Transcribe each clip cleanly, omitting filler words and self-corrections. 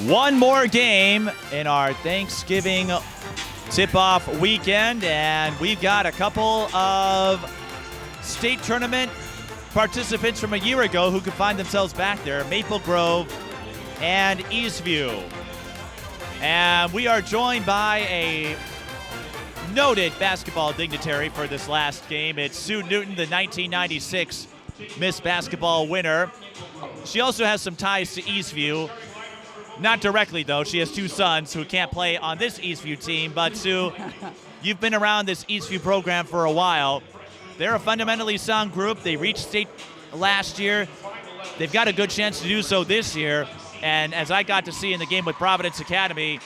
One more game in our Thanksgiving tip-off weekend, and we've got a couple of state tournament participants from a year ago who could find themselves back there, Maple Grove and Eastview. And we are joined by a noted basketball dignitary for this last game. It's Sue Newton, the 1996 Miss Basketball winner. She also has some ties to Eastview. Not directly, though. She has two sons who can't play on this Eastview team. But, Sue, you've been around this Eastview program for a while. They're a fundamentally sound group. They reached state last year. They've got a good chance to do so this year. And as I got to see in the game with Providence Academy,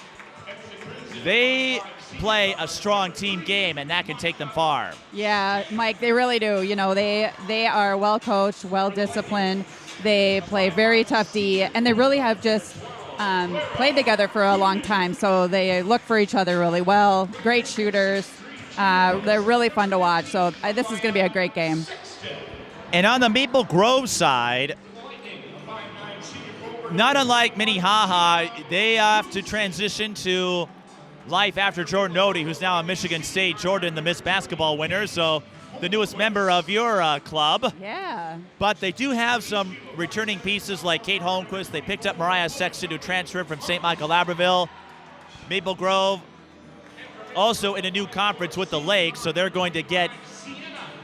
they play a strong team game, and that can take them far. Yeah, Mike, they really do. You know, they are well-coached, well-disciplined. They play very tough D, and they really have just played together for a long time, so they look for each other really well. Great shooters. They're really fun to watch, so this is going to be a great game. And on the Maple Grove side, not unlike Minnehaha, they have to transition to life after Jordan Odie, who's now at Michigan State. Jordan, the Miss Basketball winner, so the newest member of your club. Yeah. But they do have some returning pieces like Kate Holmquist. They picked up Mariah Sexton, who transferred from St. Michael Labreville. Maple Grove also in a new conference with the Lake, so they're going to get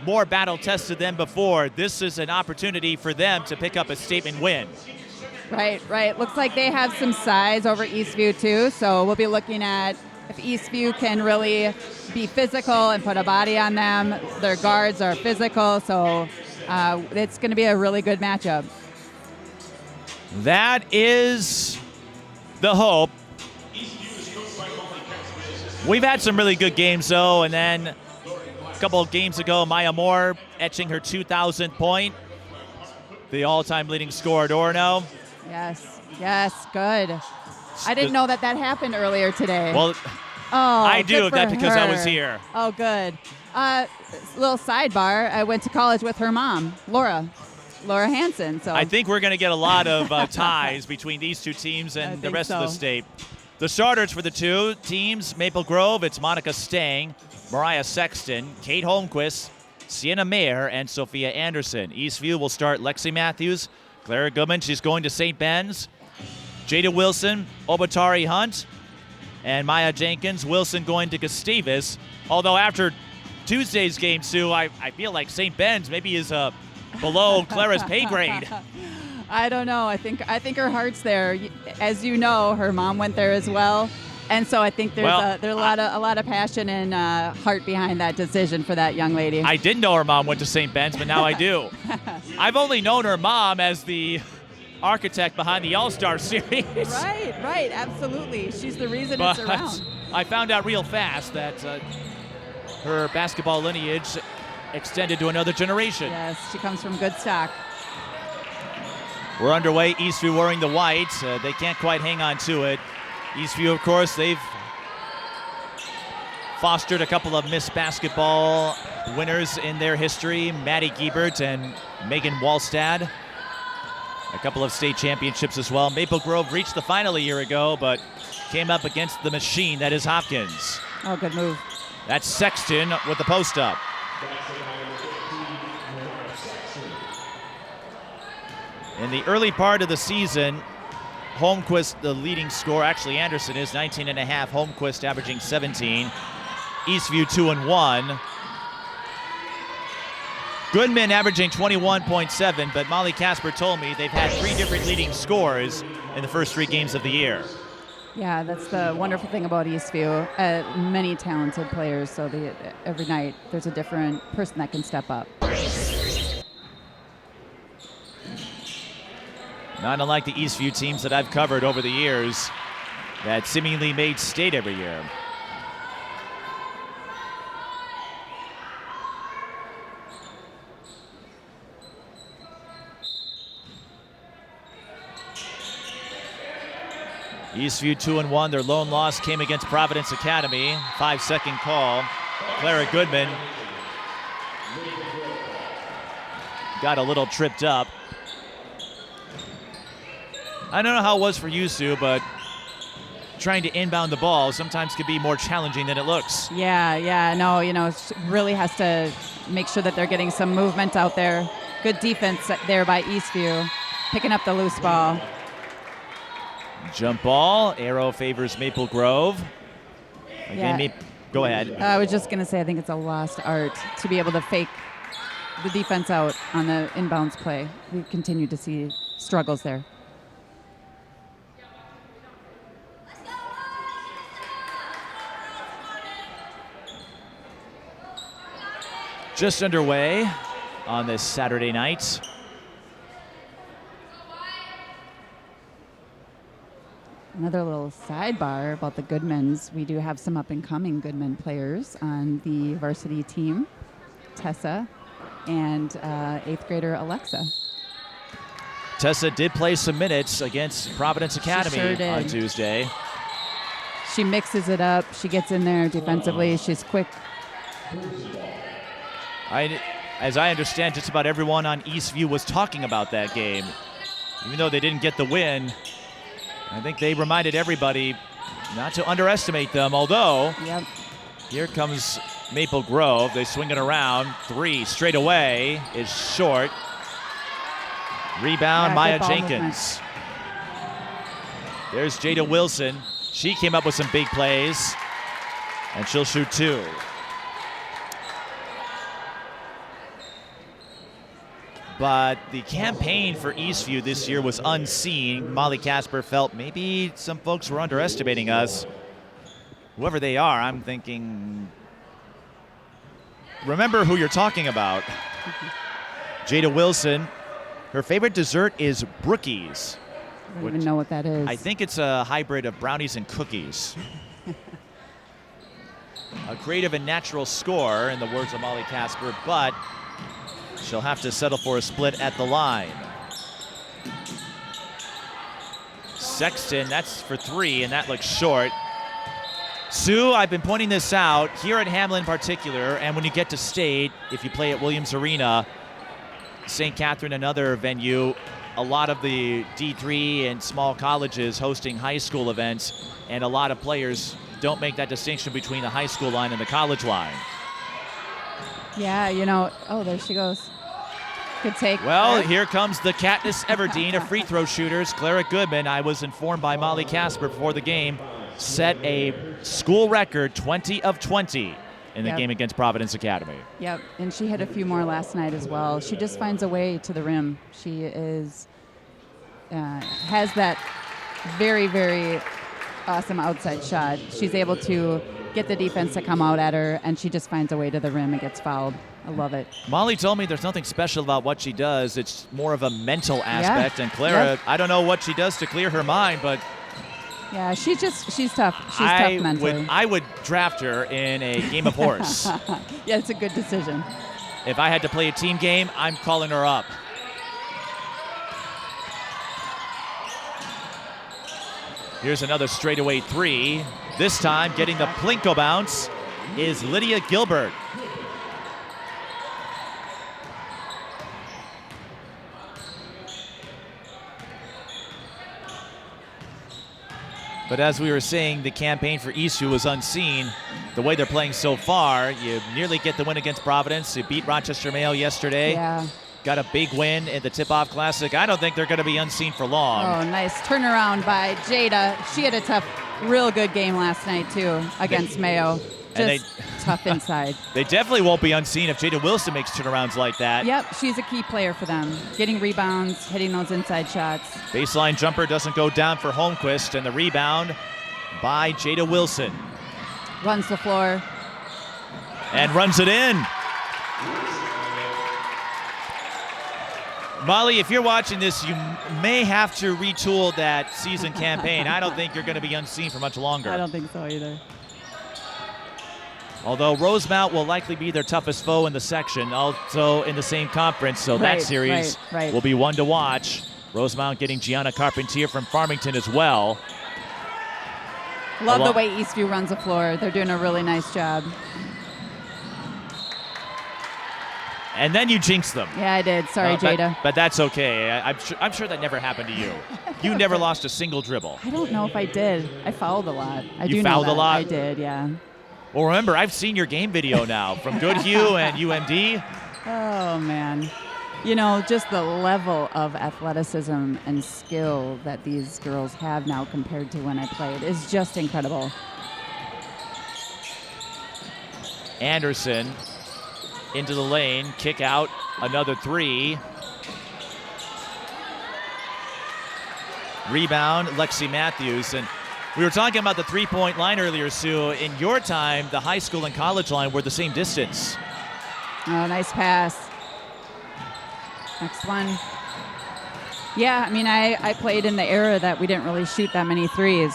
more battle-tested than before. This is an opportunity for them to pick up a statement win. Right. Looks like they have some size over Eastview, too, so we'll be looking at if Eastview can really be physical and put a body on them. Their guards are physical, so it's going to be a really good matchup. That is the hope. We've had some really good games, though, and then a couple of games ago, Maya Moore etching her 2,000th point, the all-time leading scorer at Orono. Yes, good. I didn't know that happened earlier today. Well, I do. That's because I was here. Oh, good. Little sidebar, I went to college with her mom, Laura Hansen. So I think we're going to get a lot of ties between these two teams and the rest of the state. The starters for the two teams, Maple Grove, it's Monica Stang, Mariah Sexton, Kate Holmquist, Sienna Mayer, and Sophia Anderson. Eastview will start Lexi Matthews, Clara Goodman, she's going to St. Ben's, Jayda Wilson, Obatari Hunt, and Maya Jenkins. Wilson going to Gustavus. Although after Tuesday's game, Sue, I feel like St. Ben's maybe is below Clara's pay grade. I don't know. I think her heart's there. As you know, her mom went there as well, and so I think there's a lot of passion and heart behind that decision for that young lady. I didn't know her mom went to St. Ben's, but now I do. I've only known her mom as the architect behind the All-Star Series. Right, absolutely. She's the reason it's around. I found out real fast that her basketball lineage extended to another generation. Yes, she comes from good stock. We're underway. Eastview wearing the white. They can't quite hang on to it. Eastview, of course, they've fostered a couple of Miss Basketball winners in their history, Maddie Giebert and Megan Wallstad. A couple of state championships as well. Maple Grove reached the final a year ago, but came up against the machine that is Hopkins. Oh, good move. That's Sexton with the post up. In the early part of the season, Holmquist, the leading scorer, actually Anderson is 19 and a half. Holmquist averaging 17. Eastview 2-1. Goodman averaging 21.7, but Molly Casper told me they've had three different leading scorers in the first three games of the year. Yeah, that's the wonderful thing about Eastview. Many talented players, so every night there's a different person that can step up. Not unlike the Eastview teams that I've covered over the years that seemingly made state every year. Eastview 2-1. Their lone loss came against Providence Academy. 5-second call. Clara Goodman got a little tripped up. I don't know how it was for you, Sue, but trying to inbound the ball sometimes can be more challenging than it looks. Yeah, no, really has to make sure that they're getting some movement out there. Good defense there by Eastview, picking up the loose ball. Jump ball, arrow favors Maple Grove. Again, Yeah. Go ahead. I was just going to say, I think it's a lost art to be able to fake the defense out on the inbounds play. We continue to see struggles there. Just underway on this Saturday night. Another little sidebar about the Goodmans. We do have some up-and-coming Goodman players on the varsity team, Tessa and 8th grader Alexa. Tessa did play some minutes against Providence Academy She sure did. on Tuesday. She mixes it up. She gets in there defensively. She's quick. As I understand, just about everyone on Eastview was talking about that game. Even though they didn't get the win, I think they reminded everybody not to underestimate them, although Yep. here comes Maple Grove. They swing it around. 3 straight away is short. Rebound, Yeah, Maya good ball Jenkins. There's Jayda Wilson. She came up with some big plays, and she'll shoot 2. But the campaign for Eastview this year was unseen. Molly Casper felt maybe some folks were underestimating us. Whoever they are, I'm thinking, remember who you're talking about. Jayda Wilson, her favorite dessert is brookies. I don't even know what that is. I think it's a hybrid of brownies and cookies. A creative and natural score, in the words of Molly Casper, but she'll have to settle for a split at the line. Sexton, that's for 3, and that looks short. Sue, I've been pointing this out here at Hamlin in particular, and when you get to state, if you play at Williams Arena, St. Catherine, another venue, a lot of the D3 and small colleges hosting high school events, and a lot of players don't make that distinction between the high school line and the college line. Yeah, oh, there she goes. Good take. Well, here comes the Katniss Everdeen of free throw shooters. Clara Goodman, I was informed by Molly Casper before the game, set a school record 20 of 20 in the game against Providence Academy. Yep, and she hit a few more last night as well. She just finds a way to the rim. She has that very, very awesome outside shot. She's able to get the defense to come out at her, and she just finds a way to the rim and gets fouled. I love it. Molly told me there's nothing special about what she does. It's more of a mental aspect. Yeah. And Clara, I don't know what she does to clear her mind, but yeah, she's tough. She's tough mentally. I would draft her in a game of horse. Yeah, it's a good decision. If I had to play a team game, I'm calling her up. Here's another straightaway 3. This time, getting the Plinko bounce is Lydia Gilbert. But as we were saying, the campaign for Eastview was unseen. The way they're playing so far, you nearly get the win against Providence. You beat Rochester Mayo yesterday. Yeah. Got a big win in the Tip-Off Classic. I don't think they're going to be unseen for long. Oh, nice turnaround by Jayda. She had a real good game last night, too, against Mayo. Just tough inside. They definitely won't be unseen if Jayda Wilson makes turnarounds like that. Yep, she's a key player for them. Getting rebounds, hitting those inside shots. Baseline jumper doesn't go down for Holmquist, and the rebound by Jayda Wilson. Runs the floor. And runs it in. Molly, if you're watching this, you may have to retool that season campaign. I don't think you're going to be unseen for much longer. I don't think so either. Although Rosemount will likely be their toughest foe in the section, also in the same conference, so that series will be one to watch. Rosemount getting Gianna Carpentier from Farmington as well. Love the way Eastview runs the floor. They're doing a really nice job. And then you jinxed them. Yeah, I did. Sorry, Jayda. But that's okay. I'm sure that never happened to you. You never lost a single dribble. I don't know if I did. I fouled a lot. You fouled a lot? I did, yeah. Well, remember, I've seen your game video now from Goodhue and UMD. Oh, man. You know, just the level of athleticism and skill that these girls have now compared to when I played is just incredible. Anderson into the lane, kick out, another three. Rebound, Lexi Matthews. And we were talking about the three-point line earlier, Sue. In your time, the high school and college line were the same distance. Oh, nice pass. Next one. Yeah, I mean, I played in the era that we didn't really shoot that many threes.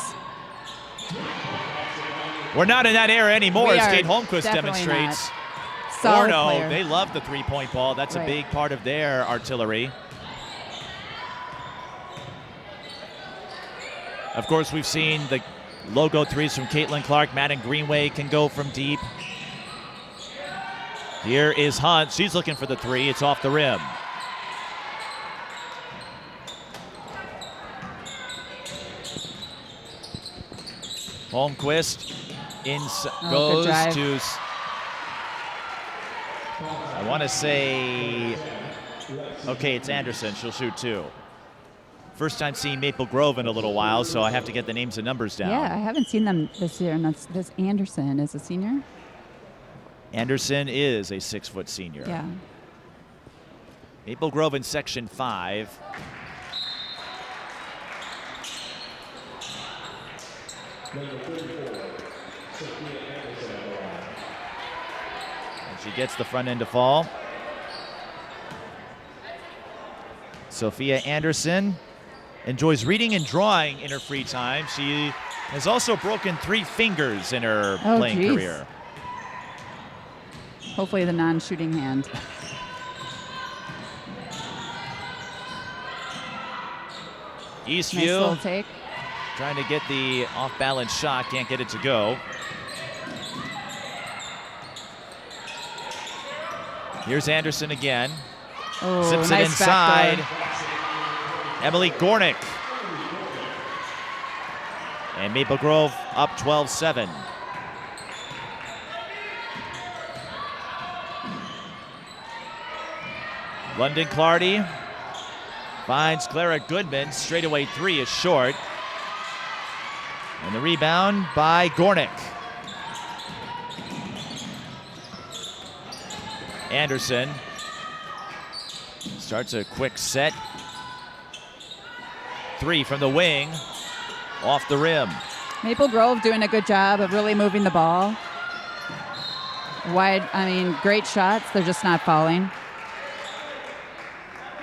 We're not in that era anymore, We as are Kate Holmquist definitely demonstrates. Solid Orno, player. they love the three-point ball. That's Right. a big part of their artillery. Of course, we've seen the logo threes from Caitlin Clark. Madden Greenway can go from deep. Here is Hunt. She's looking for the three. It's off the rim. Holmquist goes drive. to, I want to say, okay, it's Anderson. She'll shoot two. First time seeing Maple Grove in a little while, so I have to get the names and numbers down. Yeah, I haven't seen them this year, and this Anderson is a senior. Anderson is a 6-foot senior. Yeah. Maple Grove in Section 5. And she gets the front end to fall. Sophia Anderson enjoys reading and drawing in her free time. She has also broken 3 fingers in her playing career. Hopefully the non-shooting hand. Eastview Nice little take. trying to get the off-balance shot, can't get it to go. Here's Anderson again. Oh, Zips nice it inside. backdoor. Emily Gornick. And Maple Grove up 12-7. London Clardy finds Clara Goodman. Straightaway three is short. And the rebound by Gornick. Anderson starts a quick set. Three from the wing, off the rim. Maple Grove doing a good job of really moving the ball. Wide, I mean, great shots. They're just not falling.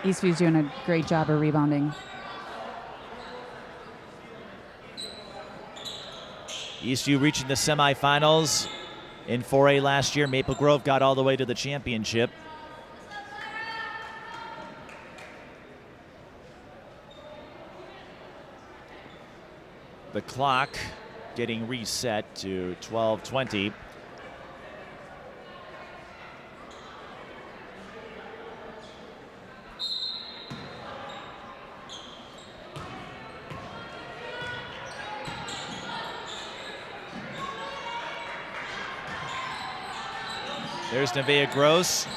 Eastview's doing a great job of rebounding. Eastview reaching the semifinals in 4A last year. Maple Grove got all the way to the championship. The clock getting reset to 12:20. There's Nevaeh Gross.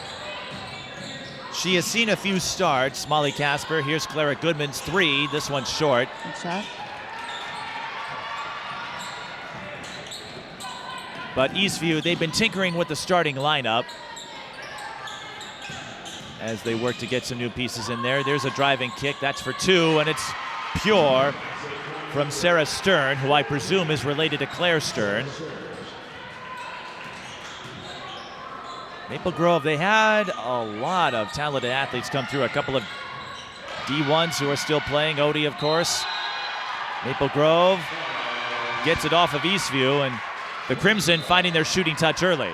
She has seen a few starts. Molly Casper. Here's Clara Goodman's three. This one's short. Good shot. But Eastview, they've been tinkering with the starting lineup as they work to get some new pieces in there. There's a driving kick. That's for two, and it's pure from Sarah Stern, who I presume is related to Claire Stern. Maple Grove, they had a lot of talented athletes come through. A couple of D1s who are still playing. Odie, of course. Maple Grove gets it off of Eastview, and the Crimson finding their shooting touch early.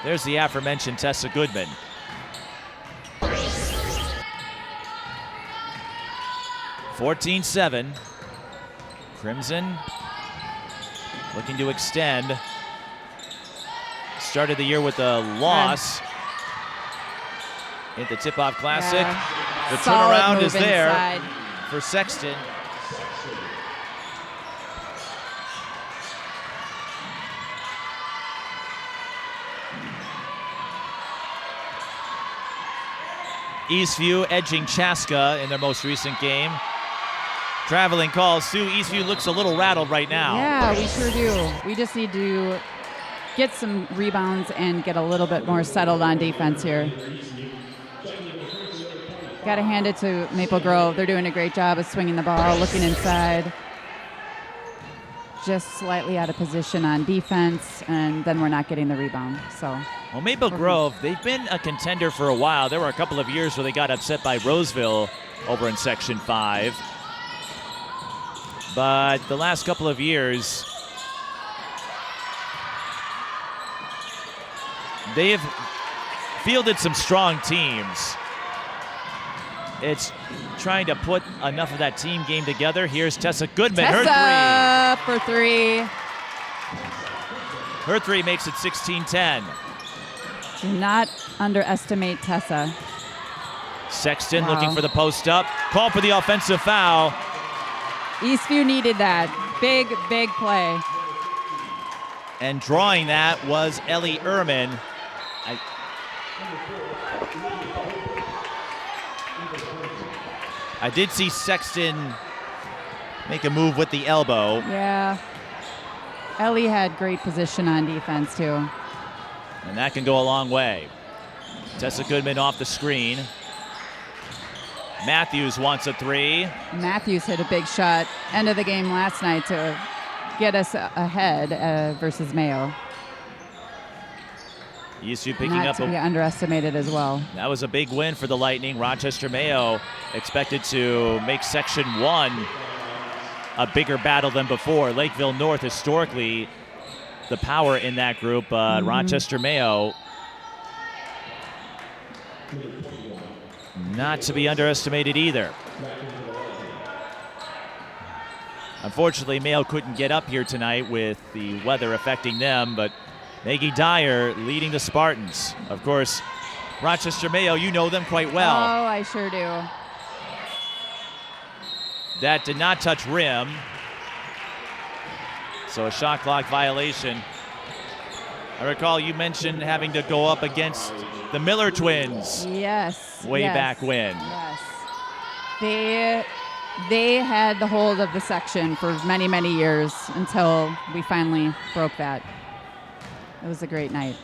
There's the aforementioned Tessa Goodman. (14-7). Crimson looking to extend. started the year with a loss in the Tip-Off Classic. Yeah. The Solid turnaround move is there inside. for Sexton. Eastview edging Chaska in their most recent game. Traveling calls. Sue, Eastview looks a little rattled right now. Yeah, we sure do. We just need to get some rebounds and get a little bit more settled on defense here. Got to hand it to Maple Grove. They're doing a great job of swinging the ball, looking inside. Just slightly out of position on defense, and then we're not getting the rebound. So. Well, Maple Grove, they've been a contender for a while. There were a couple of years where they got upset by Roseville over in Section 5. But the last couple of years, they have fielded some strong teams. It's trying to put enough of that team game together. Here's Tessa Goodman, Tessa for three. Her three makes it 16-10. Do not underestimate Tessa. Sexton looking for the post up. Call for the offensive foul. Eastview needed that. Big, big play. And drawing that was Ellie Ehrman. I did see Sexton make a move with the elbow. Yeah. Ellie had great position on defense, too. And that can go a long way. Tessa Goodman off the screen. Matthews wants a three. Matthews hit a big shot end of the game last night to get us ahead versus Mayo. Eastview picking Not up to be underestimated as well. That was a big win for the Lightning. Rochester Mayo expected to make Section 1 a bigger battle than before. Lakeville North historically the power in that group, but Rochester Mayo not to be underestimated either. Unfortunately, Mayo couldn't get up here tonight with the weather affecting them, but Maggie Dyer leading the Spartans. Of course, Rochester Mayo, you know them quite well. Oh, I sure do. That did not touch rim. So a shot clock violation. I recall you mentioned having to go up against the Miller twins. Yes. Way back when. Yes. They had the hold of the section for many, many years until we finally broke that. It was a great night.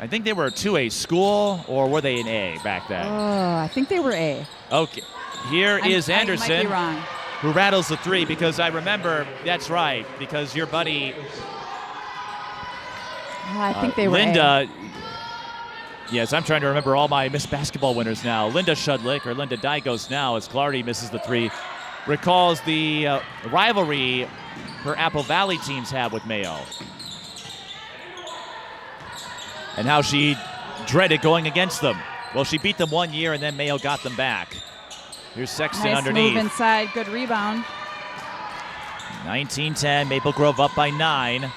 I think they were a 2A school, or were they an A back then? Oh, I think they were A. Okay. Here is Anderson, I might be wrong. who rattles the three, because I remember, that's right, because your buddy I think they were Linda, yes, I'm trying to remember all my Miss Basketball winners now. Linda Shudlick, or Linda Dygos now, as Clardy misses the three, recalls the rivalry her Apple Valley teams have with Mayo. And how she dreaded going against them. Well, she beat them 1 year, and then Mayo got them back. Here's Sexton nice underneath. Move inside, good rebound. 19-10, Maple Grove up by 9.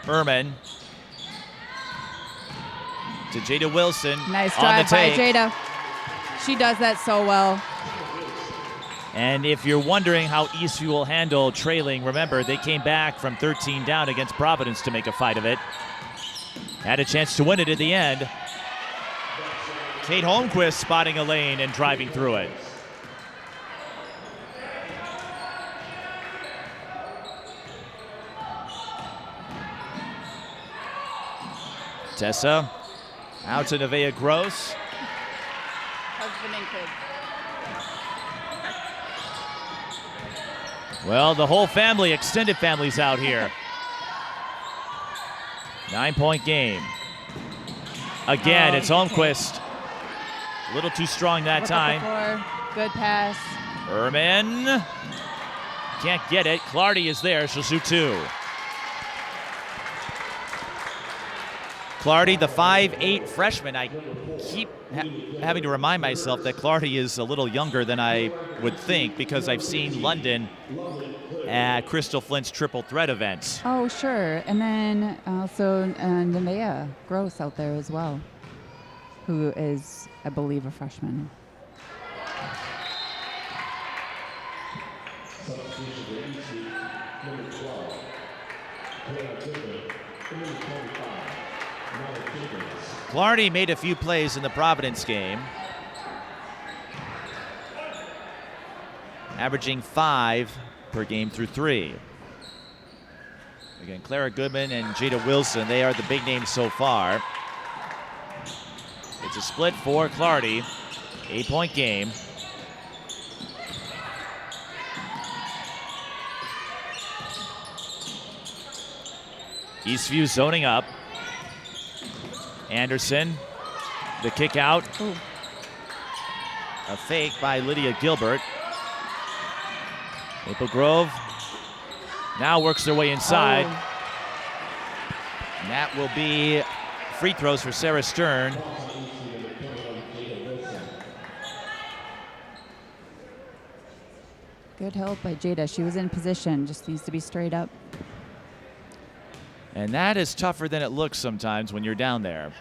Ehrman to Jayda Wilson. Nice on the drive by take. Jayda. She does that so well. And if you're wondering how Eastview will handle trailing, remember they came back from 13 down against Providence to make a fight of it. Had a chance to win it at the end. Kate Holmquist spotting a lane and driving through it. Tessa out to Nevaeh Gross. Husband and kid. Well, the whole family, extended family's out here. 9-point game. Again, it's Holmquist. A little too strong that time. Good pass. Ehrman can't get it. Clardy is there. She'll shoot two. Clardy, the 5'8" freshman. I keep having to remind myself that Clardy is a little younger than I would think because I've seen London at Crystal Flint's triple threat events. Oh, sure. And then also Nevaeh Gross out there as well, who is, I believe, a freshman. Clardy made a few plays in the Providence game, averaging 5 per game through 3. Again, Clara Goodman and Jayda Wilson, they are the big names so far. It's a split for Clardy, 8-point game. Eastview zoning up. Anderson, the kick out. Ooh. A fake by Lydia Gilbert. Maple Grove now works their way inside. And that will be free throws for Sarah Stern. Good help by Jayda. She was in position, just needs to be straight up. And that is tougher than it looks sometimes when you're down there.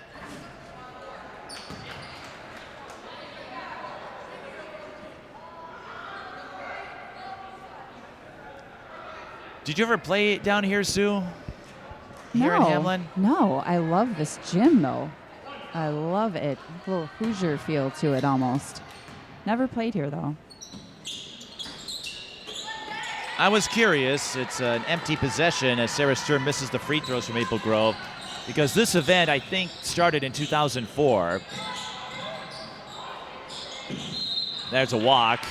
Did you ever play down here, Sue? Here in Hamlin? No, I love this gym though. I love it. A little Hoosier feel to it almost. Never played here though. I was curious. It's an empty possession as Sarah Stern misses the free throws from Maple Grove because this event, I think, started in 2004. There's a walk.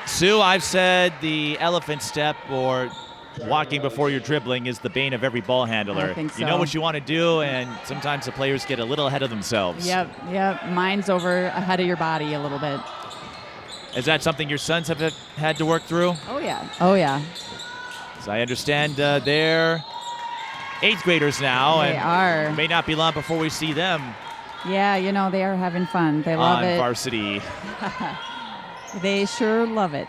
Sue, I've said the elephant step or walking before you're dribbling is the bane of every ball handler. I think so. You know what you want to do, and sometimes the players get a little ahead of themselves. Yep. Mine's over ahead of your body a little bit. Is that something your sons have had to work through? Oh, yeah. As I understand, they're 8th graders now. They are. May not be long before we see them Yeah, they are having fun. They love on it. varsity. They sure love it.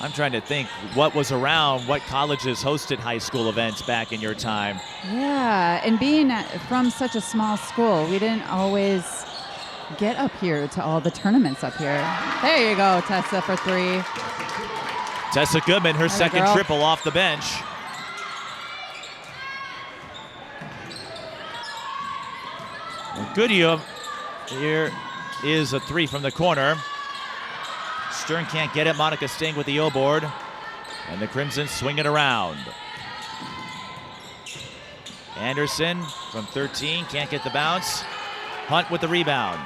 I'm trying to think what was around, what colleges hosted high school events back in your time. Yeah, and being from such a small school, we didn't always get up here to all the tournaments up here. There you go, Tessa for 3. Tessa Goodman, her second girl. triple off the bench. Goodhue, here is a 3 from the corner. Stern can't get it. Monica Sting with the O-board. And the Crimson swing it around. Anderson from 13, can't get the bounce. Hunt with the rebound.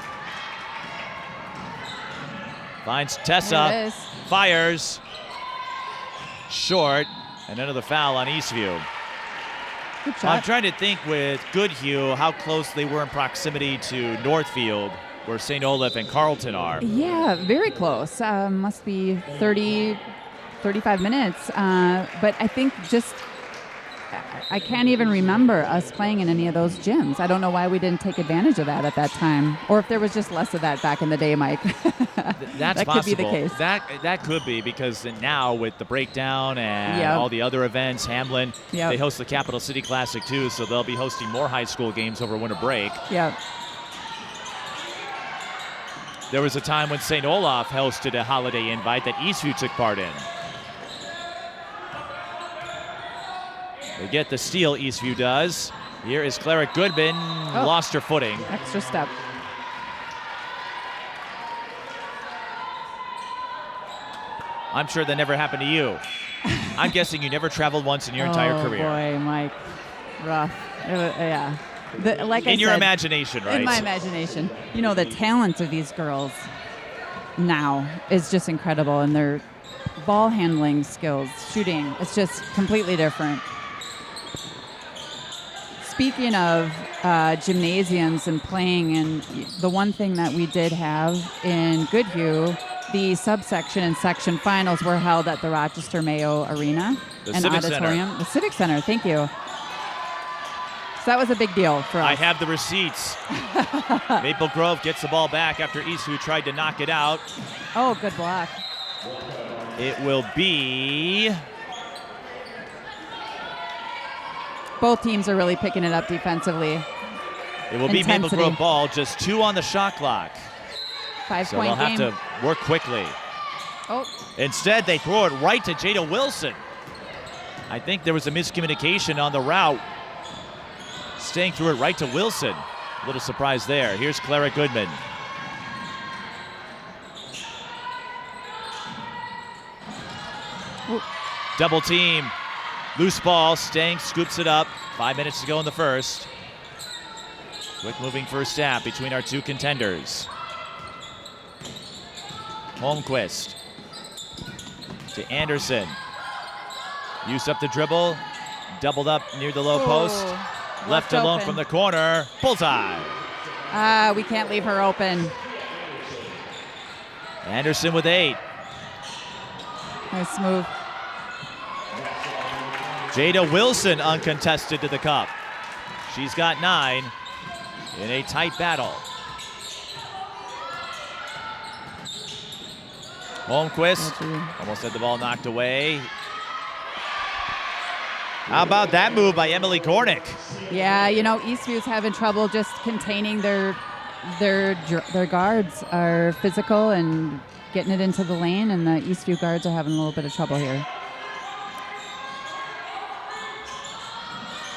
Finds Tessa, There it is. fires. Short, and another foul on Eastview. Good I'm shot. trying to think with Goodhue how close they were in proximity to Northfield, where St. Olaf and Carleton are. Yeah, very close. Must be 30, 35 minutes. But I think I can't even remember us playing in any of those gyms. I don't know why we didn't take advantage of that at that time, or if there was just less of that back in the day, Mike. That's that possible. could be the case. That could be, because now with the breakdown and Yep. all the other events, Hamlin, Yep. they host the Capital City Classic too, so they'll be hosting more high school games over winter break. Yeah. There was a time when St. Olaf hosted a holiday invite that Eastview took part in. They get the steal, Eastview does. Here is Clara Goodman, lost her footing. Extra step. I'm sure that never happened to you. I'm guessing you never traveled once in your entire career. Oh, boy, Mike. Rough. Yeah. Like In I your said, imagination, right? in my imagination. The talent of these girls now is just incredible, and their ball handling skills, shooting, it's just completely different. Speaking of gymnasiums and playing, and the one thing that we did have in Goodhue the subsection and section finals were held at the Rochester Mayo Arena and Auditorium. Center. The Civic Center, thank you. So that was a big deal for us. I have the receipts. Maple Grove gets the ball back after Eastview tried to knock it out. Oh, good block. It will be... Both teams are really picking it up defensively. It will be Maple Grove ball, just 2 on the shot clock. 5-point so they'll have to work quickly. Oh. Instead, they throw it right to Jayda Wilson. I think there was a miscommunication on the route. Staying through it right to Wilson. A little surprise there. Here's Clara Goodman. Ooh. Double team. Loose ball. Stang scoops it up. 5 minutes to go in the first. Quick moving first half between our 2 contenders. Holmquist to Anderson. Used up the dribble. Doubled up near the low post. Left alone from the corner. Bullseye. We can't leave her open. Anderson with 8. Nice move. Jayda Wilson uncontested to the cup. She's got 9 in a tight battle. Holmquist almost had the ball knocked away. How about that move by Emily Gornick? Yeah, you know, Eastview's having trouble just containing their guards. Are physical and getting it into the lane, and the Eastview guards are having a little bit of trouble here.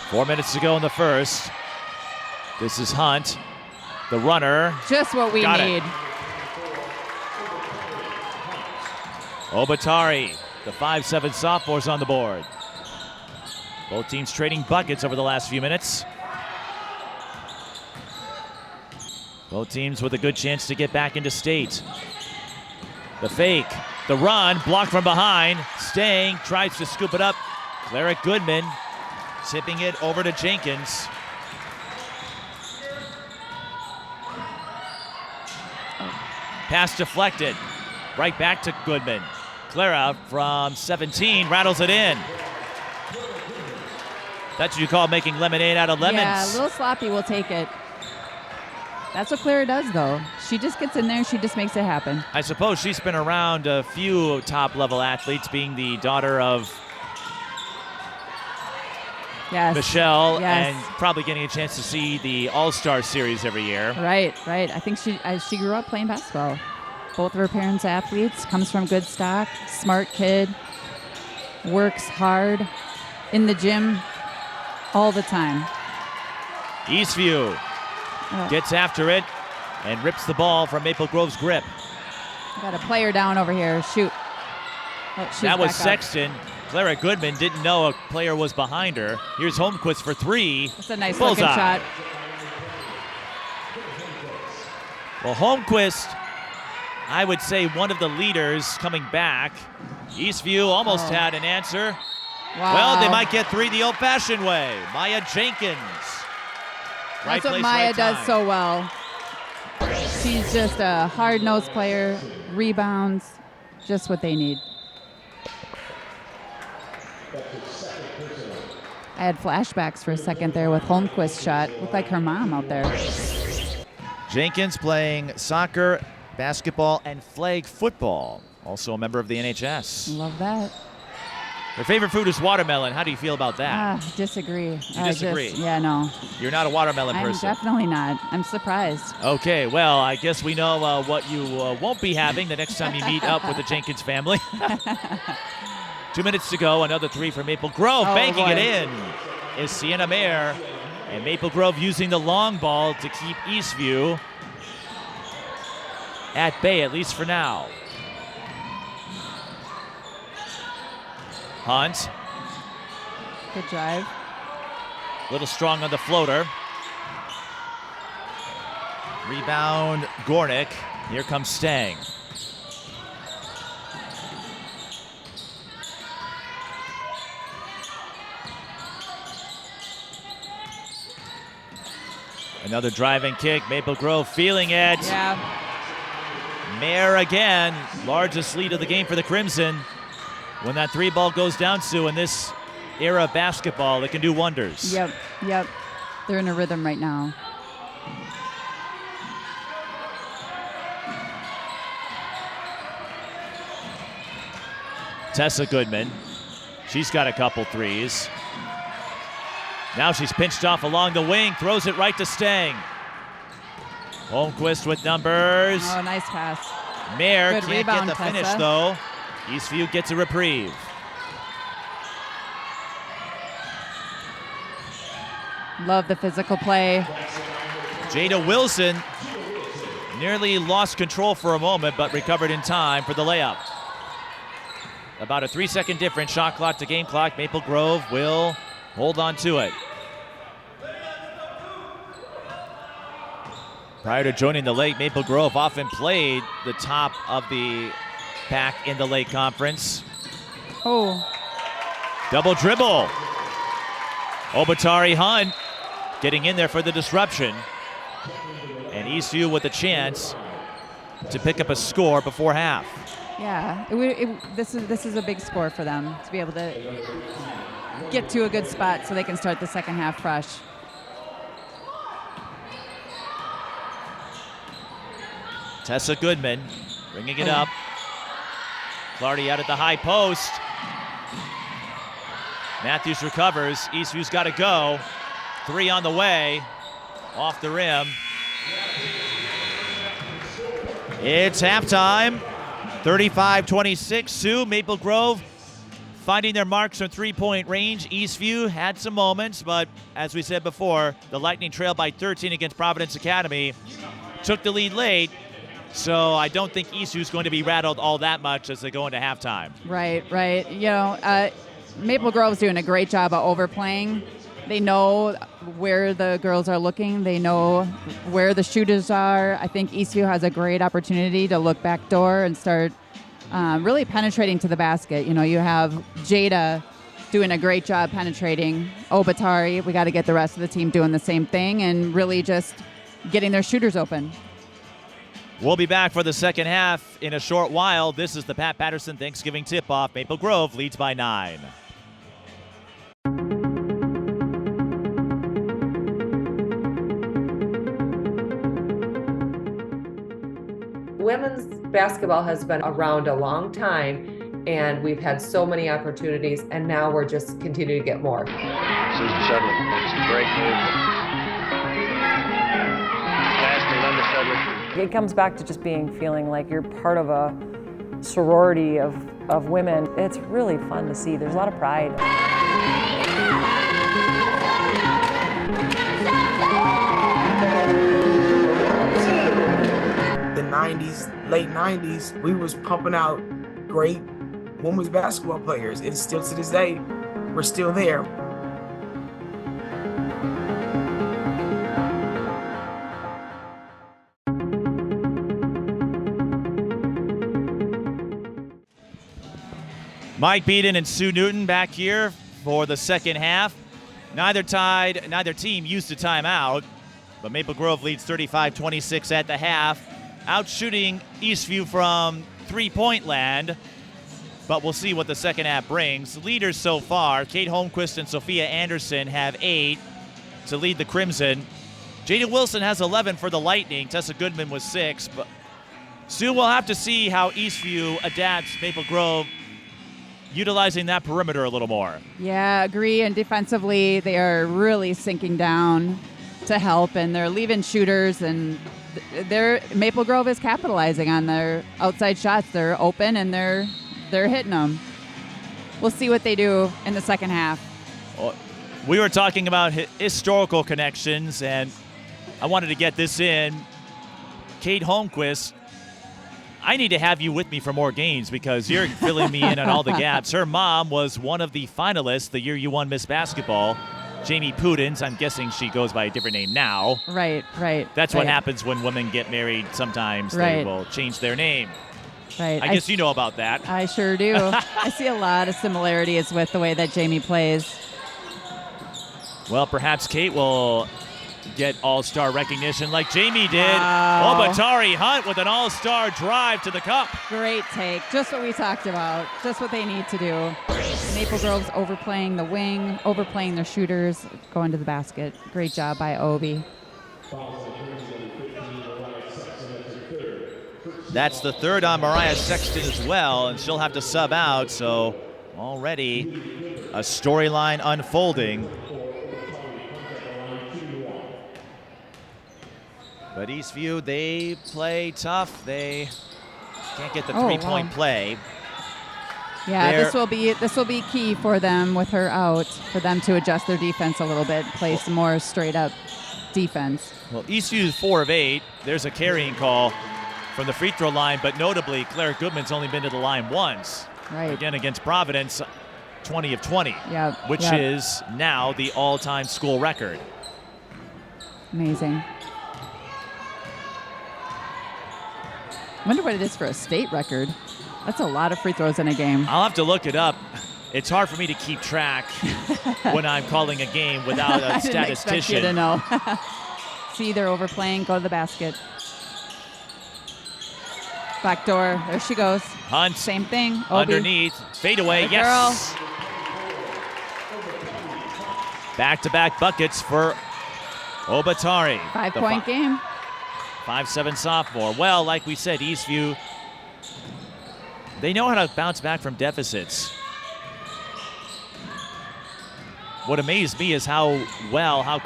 4 minutes to go in the first. This is Hunt, the runner. Just what we need. Obatari, the 5'7" sophomore's on the board. Both teams trading buckets over the last few minutes. Both teams with a good chance to get back into state. The fake, the run, blocked from behind. Stang tries to scoop it up. Clara Goodman tipping it over to Jenkins. Pass deflected. Right back to Goodman. Clara from 17 rattles it in. That's what you call making lemonade out of lemons. Yeah, a little sloppy, we'll take it. That's what Clara does, though. She just gets in there, she just makes it happen. I suppose she's been around a few top-level athletes, being the daughter of Michelle, and probably getting a chance to see the All-Star Series every year. Right. I think she grew up playing basketball. Both of her parents athletes, comes from good stock, smart kid, works hard in the gym all the time. Eastview gets after it and rips the ball from Maple Grove's grip. Got a player down over here. Shoot. That was Sexton. Clara Goodman didn't know a player was behind her. Here's Holmquist for 3. That's a nice looking shot. Well, Holmquist, I would say one of the leaders coming back. Eastview almost had an answer. Wow. Well, they might get 3 the old-fashioned way. Maya Jenkins. That's what Maya does so well. She's just a hard-nosed player, rebounds, just what they need. I had flashbacks for a second there with Holmquist's shot. Looked like her mom out there. Jenkins playing soccer, basketball, and flag football. Also a member of the NHS. Love that. Her favorite food is watermelon. How do you feel about that? Disagree. You disagree? Yeah, no. You're not a watermelon person. I'm definitely not. I'm surprised. Okay, well, I guess we know what you won't be having the next time you meet up with the Jenkins family. 2 minutes to go. Another 3 for Maple Grove. Banking it in is Sienna Mayer. And Maple Grove using the long ball to keep Eastview at bay, at least for now. Hunt. Good drive. A little strong on the floater. Rebound, Gornick. Here comes Stang. Another driving kick. Maple Grove feeling it. Yeah. Mayer again, largest lead of the game for the Crimson. When that 3 ball goes down, Sue, in this era of basketball, it can do wonders. Yep. They're in a rhythm right now. Tessa Goodman, she's got a couple threes. Now she's pinched off along the wing, throws it right to Stang. Holmquist with numbers. Oh, nice pass. Mayer Good can't rebound, get the finish, Tessa. though. Eastview gets a reprieve. Love the physical play. Jayda Wilson nearly lost control for a moment, but recovered in time for the layup. About a 3-second difference, shot clock to game clock. Maple Grove will hold on to it. Prior to joining the Lake, Maple Grove often played the top of the pack in the Lake Conference. Oh, Double dribble. Obatari Hunt getting in there for the disruption. And Eastview with a chance to pick up a score before half. yeah. This is a big score for them to be able to get to a good spot so they can start the second half fresh. Tessa Goodman bringing it up. Clardy out at the high post. Matthews recovers. Eastview's got to go. 3 on the way. Off the rim. It's halftime. 35-26. Sue, Maple Grove finding their marks from 3-point range. Eastview had some moments, but as we said before, the Lightning trailed by 13 against Providence Academy. Took the lead late. So I don't think Eastview's going to be rattled all that much as they go into halftime. Right. You know, Maple Grove's doing a great job of overplaying. They know where the girls are looking. They know where the shooters are. I think Eastview has a great opportunity to look backdoor and start really penetrating to the basket. You know, you have Jayda doing a great job penetrating. Obatari, we got to get the rest of the team doing the same thing and really just getting their shooters open. We'll be back for the second half in a short while. This is the Pat Patterson Thanksgiving tip-off. Maple Grove leads by 9. Women's basketball has been around a long time, and we've had so many opportunities, and now we're just continuing to get more. Susan Shudley makes a great move. Pass to Linda Shudley. It comes back to just feeling like you're part of a sorority of women. It's really fun to see. There's a lot of pride. The 90s, late 90s, we was pumping out great women's basketball players. And still to this day, we're still there. Mike Peden and Sue Newton back here for the second half. Neither team used a timeout, but Maple Grove leads 35-26 at the half, out shooting Eastview from three-point land, but we'll see what the second half brings. Leaders so far, Kate Holmquist and Sophia Anderson have 8 to lead the Crimson. Jayda Wilson has 11 for the Lightning. Tessa Goodman was 6, but Sue, will have to see how Eastview adapts Maple Grove utilizing that perimeter a little more. Yeah, agree. And defensively, they are really sinking down to help, and they're leaving shooters, and Maple Grove is capitalizing on their outside shots. They're open, and they're hitting them. We'll see what they do in the second half. We were talking about historical connections, and I wanted to get this in. Kate Holmquist, I need to have you with me for more games because you're filling me in on all the gaps. Her mom was one of the finalists the year you won Miss Basketball, Jamie Pudens. I'm guessing she goes by a different name now. Right. That's what happens when women get married. Sometimes they will change their name. Right. I guess you know about that. I sure do. I see a lot of similarities with the way that Jamie plays. Well, perhaps Kate will get all-star recognition like Jamie did. Wow. Obatari Hunt with an all-star drive to the cup. Great take. Just what we talked about. Just what they need to do. Maple Grove's overplaying the wing, overplaying their shooters, going to the basket. Great job by Obi. That's the third on Mariah Sexton as well, and she'll have to sub out, so already a storyline unfolding. But Eastview, they play tough. They can't get the three-point play. Yeah, this will be key for them with her out, for them to adjust their defense a little bit, play some more straight-up defense. Well, Eastview is 4 of 8. There's a carrying call from the free throw line, but notably, Clara Goodman's only been to the line once. Right. Again, against Providence, 20 of 20, which Yep. is now the all-time school record. Amazing. Wonder what it is for a state record. That's a lot of free throws in a game. I'll have to look it up. It's hard for me to keep track when I'm calling a game without a I didn't expect you to statistician. know. See, they're overplaying. Go to the basket. Back door. There she goes. Hunt Same thing. Obi. underneath. Fade away. Good Yes. Back-to-back buckets for Obatari. 5-point game. 5'7" sophomore. Well, like we said, Eastview, they know how to bounce back from deficits. What amazed me is how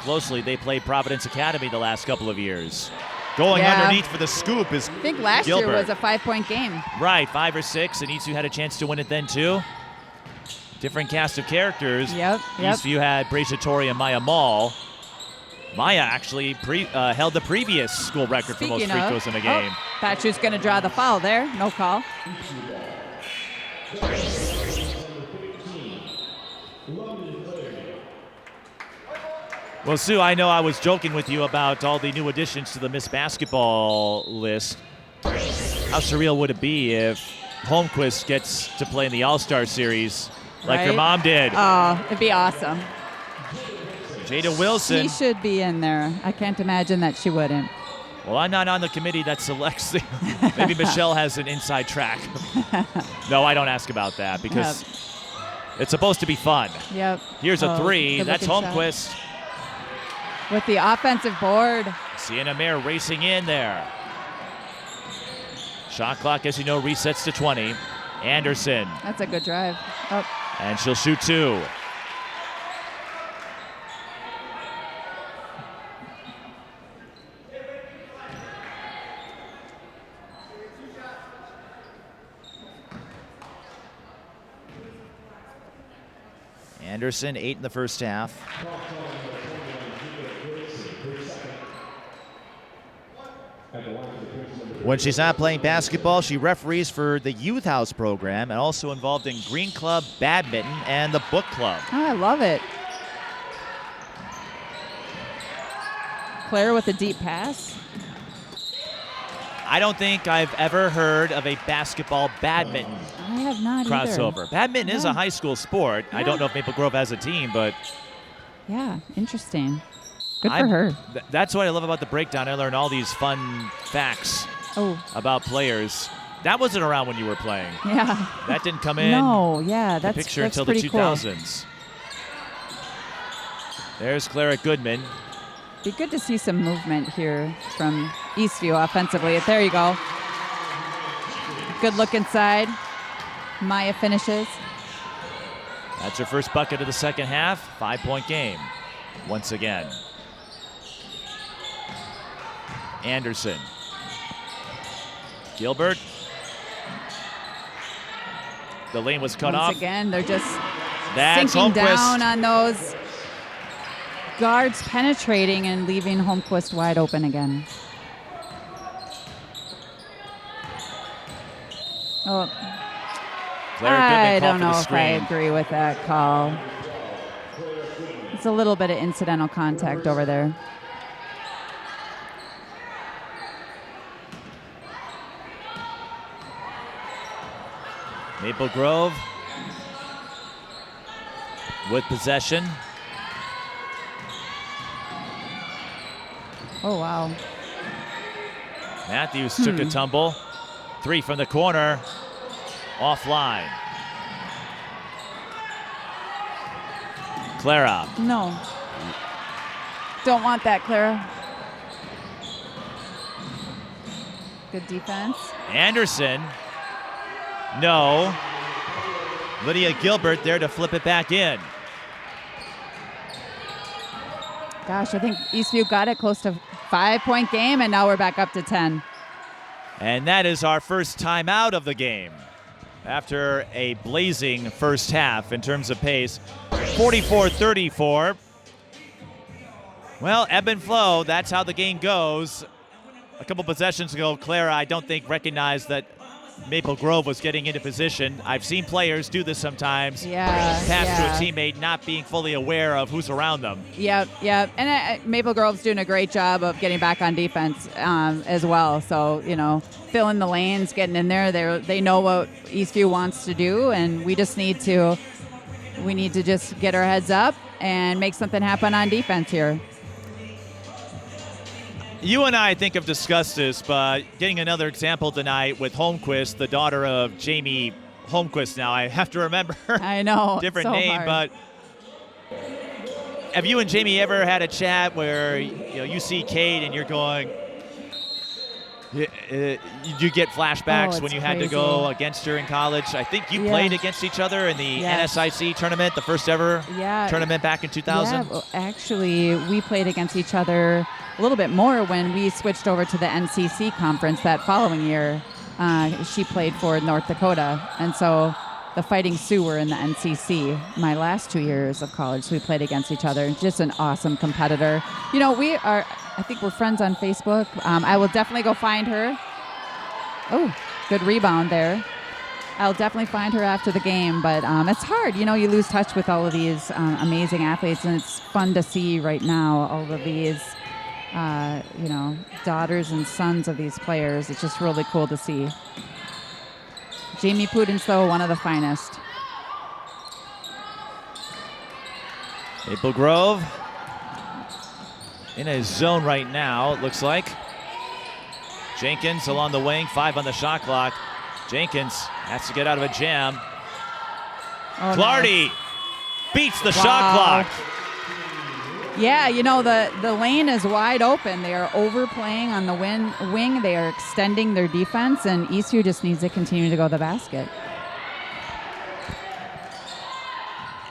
closely they played Providence Academy the last couple of years. Going underneath for the scoop is I think last Gilbert. year was a 5-point game. Right, 5 or 6, and Eastview had a chance to win it then too. Different cast of characters. Yep. Eastview had Bracia Torrey and Maya Mall. Maya actually held the previous school record for most free throws in a game. Thought she was going to draw the foul there. No call. Well, Sue, I know I was joking with you about all the new additions to the Miss Basketball list. How surreal would it be if Holmquist gets to play in the All-Star Series like her mom did? Oh, it'd be awesome. Jayda Wilson. She should be in there. I can't imagine that she wouldn't. Well, I'm not on the committee that selects the. Maybe Michelle has an inside track. No, I don't ask about that because it's supposed to be fun. Yep. Here's a three. That's good-looking Holmquist. shot. With the offensive board. Sienna Mayer racing in there. Shot clock, as you know, resets to 20. Anderson. That's a good drive. Oh. And she'll shoot 2. Anderson, 8 in the first half. When she's not playing basketball, she referees for the Youth House program and also involved in Green Club Badminton and the Book Club. Oh, I love it. Claire with a deep pass. I don't think I've ever heard of a basketball badminton I have not crossover. either. Badminton is a high school sport. I don't know if Maple Grove has a team, but Yeah, interesting. Good for her. That's what I love about the breakdown. I learned all these fun facts about players. That wasn't around when you were playing. Yeah. That didn't come in that's the picture that's until the pretty 2000s. Cool. There's Clara Goodman. Be good to see some movement here from Eastview offensively. There you go. Good look inside. Maya finishes. That's her first bucket of the second half. 5-point game once again. Anderson. Gilbert. The lane was cut off. Once again, they're just That's sinking Holmquist. down on those guards, penetrating and leaving Holmquist wide open again. Oh, I don't know if I agree with that call. It's a little bit of incidental contact over there. Maple Grove with possession. Oh, wow. Matthews took a tumble. 3 from the corner. Offline. Clara. No. Don't want that, Clara. Good defense. Anderson. No. Lydia Gilbert there to flip it back in. Gosh, I think Eastview got it close to 5-point game, and now we're back up to 10. And that is our first timeout of the game. After a blazing first half in terms of pace, 44-34. Well, ebb and flow, that's how the game goes. A couple possessions ago, Clara, I don't think, recognized that Maple Grove was getting into position. I've seen players do this sometimes. Pass to a teammate not being fully aware of who's around them. Yep. And Maple Grove's doing a great job of getting back on defense as well. So, filling the lanes, getting in there. They know what Eastview wants to do, and we need to just get our heads up and make something happen on defense here. You and I think have discussed this, but getting another example tonight with Holmquist, the daughter of Jamie Holmquist. Now I have to remember I know, different so name, hard. but have you and Jamie ever had a chat where you see Kate and you're going, you get flashbacks when you had to go against her in college? I think you played against each other in the NSIC tournament, the first ever tournament back in 2000. Yeah, well, actually, we played against each other a little bit more when we switched over to the NCC conference that following year. She played for North Dakota, and so the Fighting Sioux were in the NCC. My last 2 years of college, we played against each other. Just an awesome competitor. I think we're friends on Facebook. I will definitely go find her. Oh, good rebound there. I'll definitely find her after the game, but it's hard. You lose touch with all of these amazing athletes, and it's fun to see right now all of these daughters and sons of these players. It's just really cool to see. Jamie Puden's, though, one of the finest. Maple Grove in a zone right now, it looks like. Jenkins along the wing, 5 on the shot clock. Jenkins has to get out of a jam. Clardy beats the shot clock. Yeah, the lane is wide open. They are overplaying on the wing. They are extending their defense, and Eastview just needs to continue to go to the basket.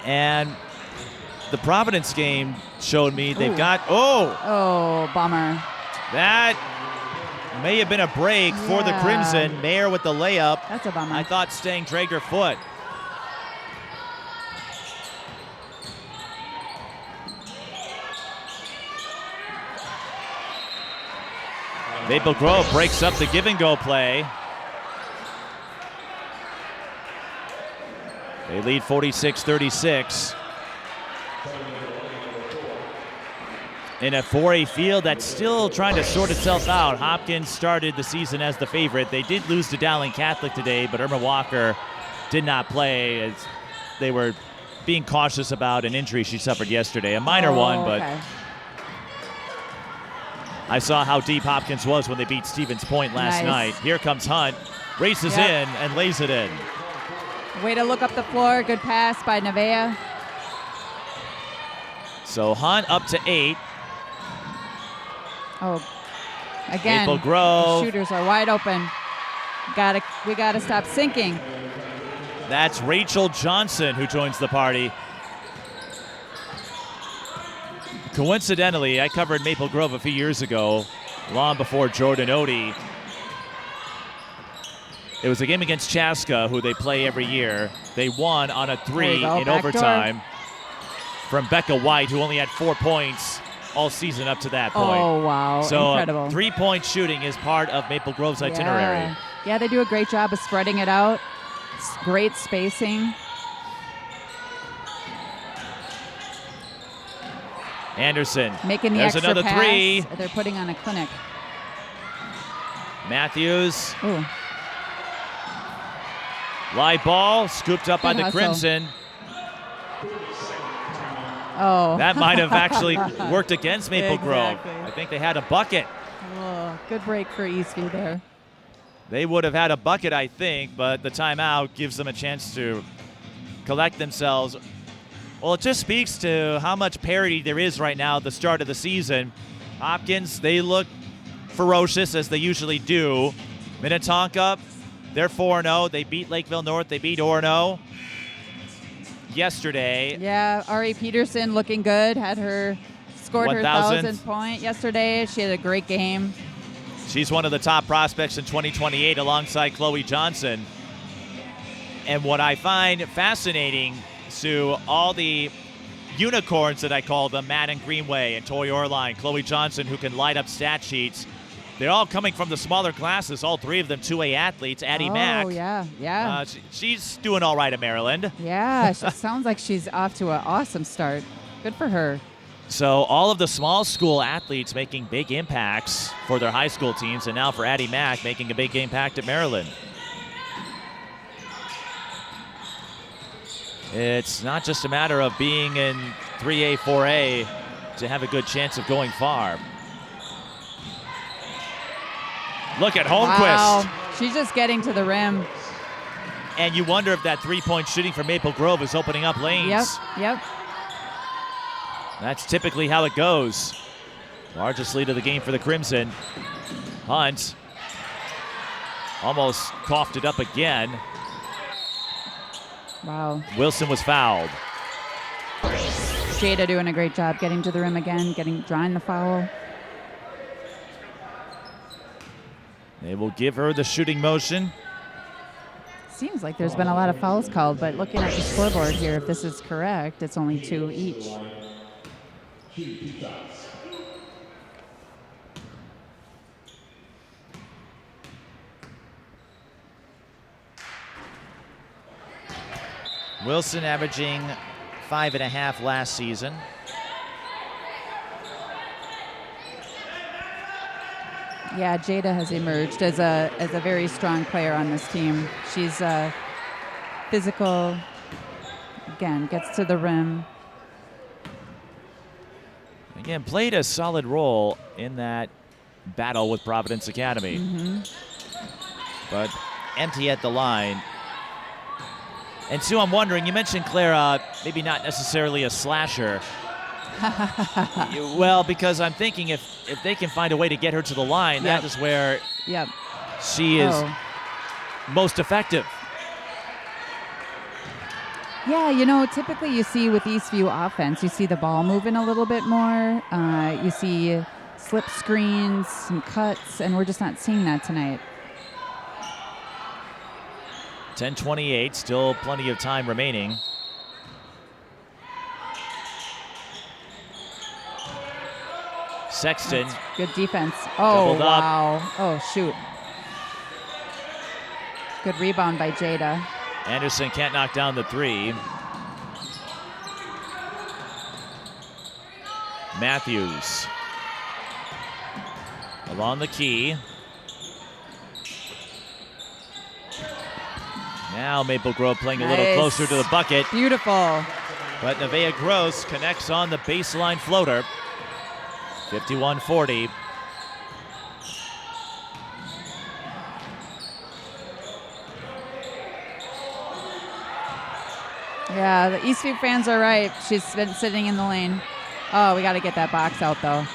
And the Providence game showed me they've got, Oh, bummer. That may have been a break for the Crimson. Mayer with the layup. That's a bummer. I thought Stang dragged her foot. Maple Grove breaks up the give-and-go play. They lead 46-36. In a 4A field that's still trying to sort itself out. Hopkins started the season as the favorite. They did lose to Dowling Catholic today, but Irma Walker did not play as they were being cautious about an injury she suffered yesterday. A minor one, but I saw how deep Hopkins was when they beat Stevens Point last night. Here comes Hunt, races in and lays it in. Way to look up the floor. Good pass by Nevaeh. So Hunt up to 8. Oh, again, Maple Grove. The shooters are wide open. We gotta stop sinking. That's Rachel Johnson who joins the party. Coincidentally, I covered Maple Grove a few years ago, long before Jordan Odie. It was a game against Chaska, who they play every year. They won on a 3 in overtime from Becca White, who only had 4 points all season up to that point. Oh, wow. So incredible. 3-point shooting is part of Maple Grove's itinerary. Yeah, they do a great job of spreading it out. It's great spacing. Anderson. Making the There's extra another pass. 3. They're putting on a clinic. Matthews. Ooh. Live ball, scooped up by the hustle. Crimson. Oh. That might have actually worked against Maple Grove. Exactly. I think they had a bucket. Oh, good break for Eastview there. They would have had a bucket, I think, but the timeout gives them a chance to collect themselves. Well, it just speaks to how much parity there is right now at the start of the season. Hopkins, they look ferocious as they usually do. Minnetonka, they're 4-0. They beat Lakeville North. They beat Orono yesterday. Yeah, Ari Peterson looking good. Scored her 1,000th point yesterday. She had a great game. She's one of the top prospects in 2028 alongside Chloe Johnson. And what I find fascinating, Sue, all the unicorns that I call them, Madden Greenway and Toy Orline, Chloe Johnson, who can light up stat sheets, they're all coming from the smaller classes, all three of them 2A athletes. Addie Mack. Oh, yeah. She's doing all right at Maryland. Yeah, she sounds like she's off to an awesome start. Good for her. So all of the small school athletes making big impacts for their high school teams, and now for Addie Mack making a big impact at Maryland. It's not just a matter of being in 3A, 4A to have a good chance of going far. Look at Holmquist. Wow. She's just getting to the rim. And you wonder if that three-point shooting for Maple Grove is opening up lanes. Yep. That's typically how it goes. Largest lead of the game for the Crimson. Hunt almost coughed it up again. Wow. Wilson was fouled. Jayda doing a great job getting to the rim again, drawing the foul. They will give her the shooting motion. Seems like there's been a lot of fouls called, but looking at the scoreboard here, if this is correct, it's only 2 each. Wilson averaging 5.5 last season. Yeah, Jayda has emerged as a very strong player on this team. She's physical, again, gets to the rim. Again, played a solid role in that battle with Providence Academy. But empty at the line. And Sue, I'm wondering, you mentioned Clara, maybe not necessarily a slasher. Well, because I'm thinking if they can find a way to get her to the line, that is where she is most effective. Yeah, typically you see with Eastview offense, you see the ball moving a little bit more. You see slip screens, some cuts, and we're just not seeing that tonight. 10:28, still plenty of time remaining. Sexton. That's good defense. Oh, doubled up. wow. Oh, shoot. Good rebound by Jayda. Anderson can't knock down the three. Matthews along the key. Now Maple Grove playing a little closer to the bucket. Beautiful. But Nevaeh Gross connects on the baseline floater. 51-40. Yeah, the Eastview fans are right. She's been sitting in the lane. Oh, we got to get that box out, though.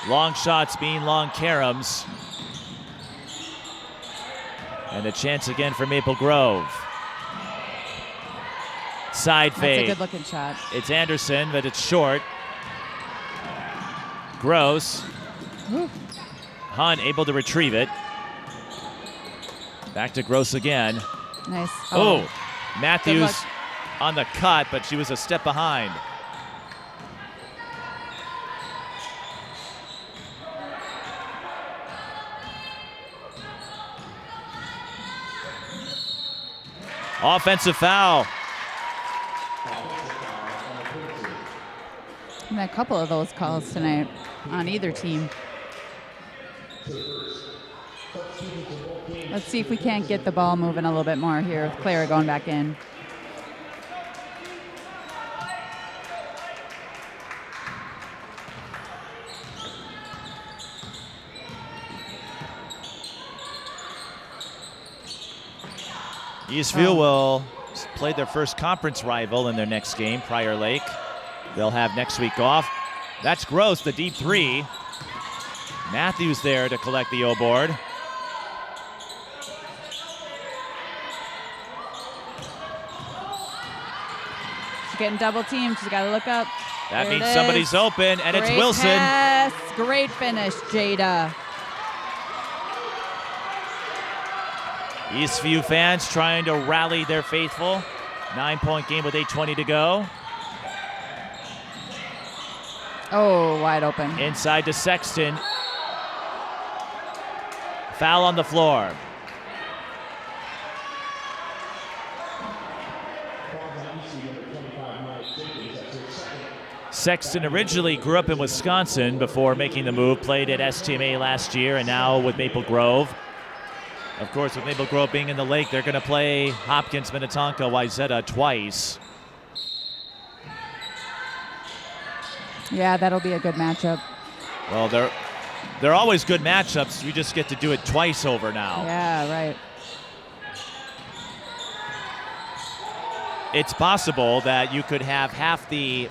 Long shots being long caroms. And a chance again for Maple Grove. Side fade. That's a good-looking shot. It's Anderson, but it's short. Gross. Woo. Hunt able to retrieve it. Back to Gross again. Nice. Oh, Matthews on the cut, but she was a step behind. Offensive foul. And a couple of those calls tonight on either team. Let's see if we can't get the ball moving a little bit more here with Clara going back in. Eastview will play their first conference rival in their next game, Prior Lake. They'll have next week off. That's Gross, the deep three. Matthews there to collect the O board. She's getting double teamed. She's got to look up. That There means it somebody's is. open, and it's Great Wilson. pass. Great finish, Jayda. Eastview fans trying to rally their faithful. 9-point game with 8:20 to go. Oh, wide open. Inside to Sexton. Foul on the floor. Sexton originally grew up in Wisconsin before making the move, played at STMA last year and now with Maple Grove. Of course, with Maple Grove being in the lake, they're going to play Hopkins, Minnetonka, Wayzata twice. Yeah, that'll be a good matchup. Well, they're always good matchups. We just get to do it twice over now. Yeah, right. It's possible that you could have half the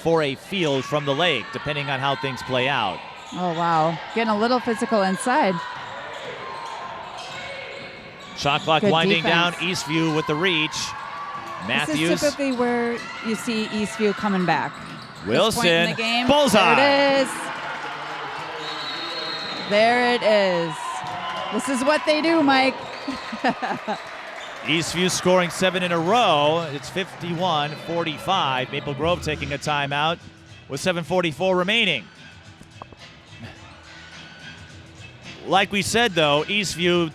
4A field from the lake, depending on how things play out. Oh, wow. Getting a little physical inside. Shot clock Good winding defense. down. Eastview with the reach. Matthews. This is typically where you see Eastview coming back. This point in Wilson. the game. Bullseye. There it is. There it is. This is what they do, Mike. Eastview scoring 7 in a row. It's 51-45. Maple Grove taking a timeout with 7:44 remaining. Like we said, though, Eastview,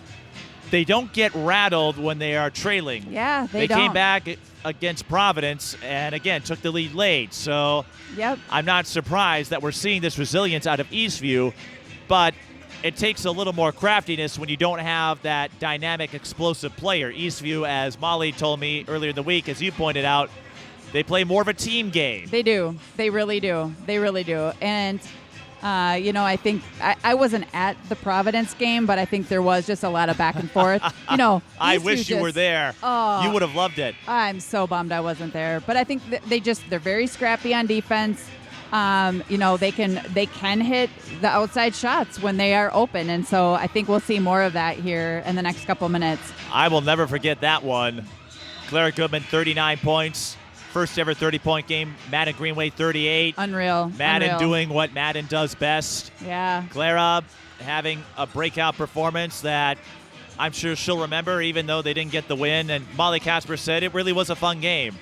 they don't get rattled when they are trailing. Yeah, they don't. came back against Providence and, again, took the lead late. So Yep. I'm not surprised that we're seeing this resilience out of Eastview, but it takes a little more craftiness when you don't have that dynamic, explosive player. Eastview, as Molly told me earlier in the week, as you pointed out, they play more of a team game. They do. They really do. They really do. And, I think I wasn't at the Providence game, but I think there was just a lot of back and forth. I Eastview wish you were just- there. Oh. You would have loved it. I'm so bummed I wasn't there. But I think they're very scrappy on defense. They can hit the outside shots when they are open. And so I think we'll see more of that here in the next couple minutes. I will never forget that one. Clara Goodman, 39 points. First ever 30-point game. Madden Greenway, 38. Unreal. Madden Unreal. doing what Madden does best. Yeah. Clara having a breakout performance that I'm sure she'll remember, even though they didn't get the win. And Molly Casper said it really was a fun game.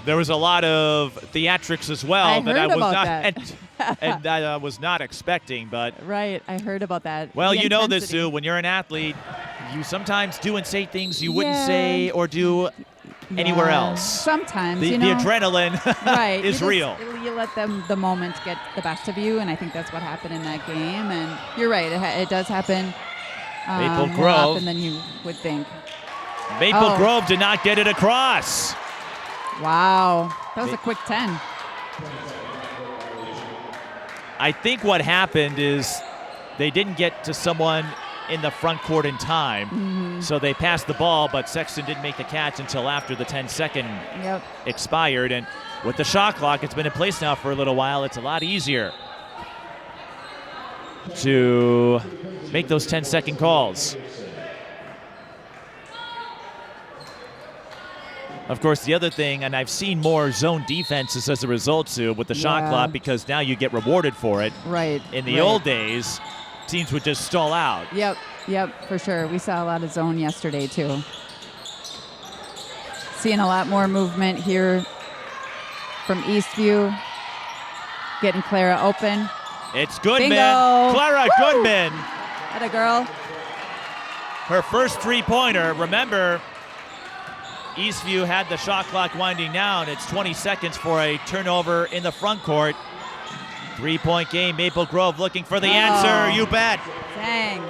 There was a lot of theatrics as well I that I heard was about not that. and that I was not expecting. But Right. I heard about that. well, The you know this, intensity. Sue. When you're an athlete, you sometimes do and say things you wouldn't Yeah. say or do anywhere Yeah. else. Sometimes, The adrenaline right. is You real. You let the moment get the best of you, and I think that's what happened in that game. And you're right, it does happen Maple more Grove. often than you would think. Maple Oh. Grove did not get it across. Wow, that was a quick 10. I think what happened is they didn't get to someone in the front court in time, so they passed the ball, but Sexton didn't make the catch until after the 10-second Yep. expired. And with the shot clock, it's been in place now for a little while. It's a lot easier to make those 10-second calls. Of course, the other thing, and I've seen more zone defenses as a result, Sue, with the shot Yeah. clock, because now you get rewarded for it. Right. In the right. old days, teams would just stall out. Yep, for sure. We saw a lot of zone yesterday, too. Seeing a lot more movement here from Eastview. Getting Clara open. It's Goodman. Bingo! Clara Woo! Goodman. Atta girl. Her first three-pointer. Remember, Eastview had the shot clock winding down. It's 20 seconds for a turnover in the front court. Three-point game. Maple Grove looking for the answer. You bet. Dang.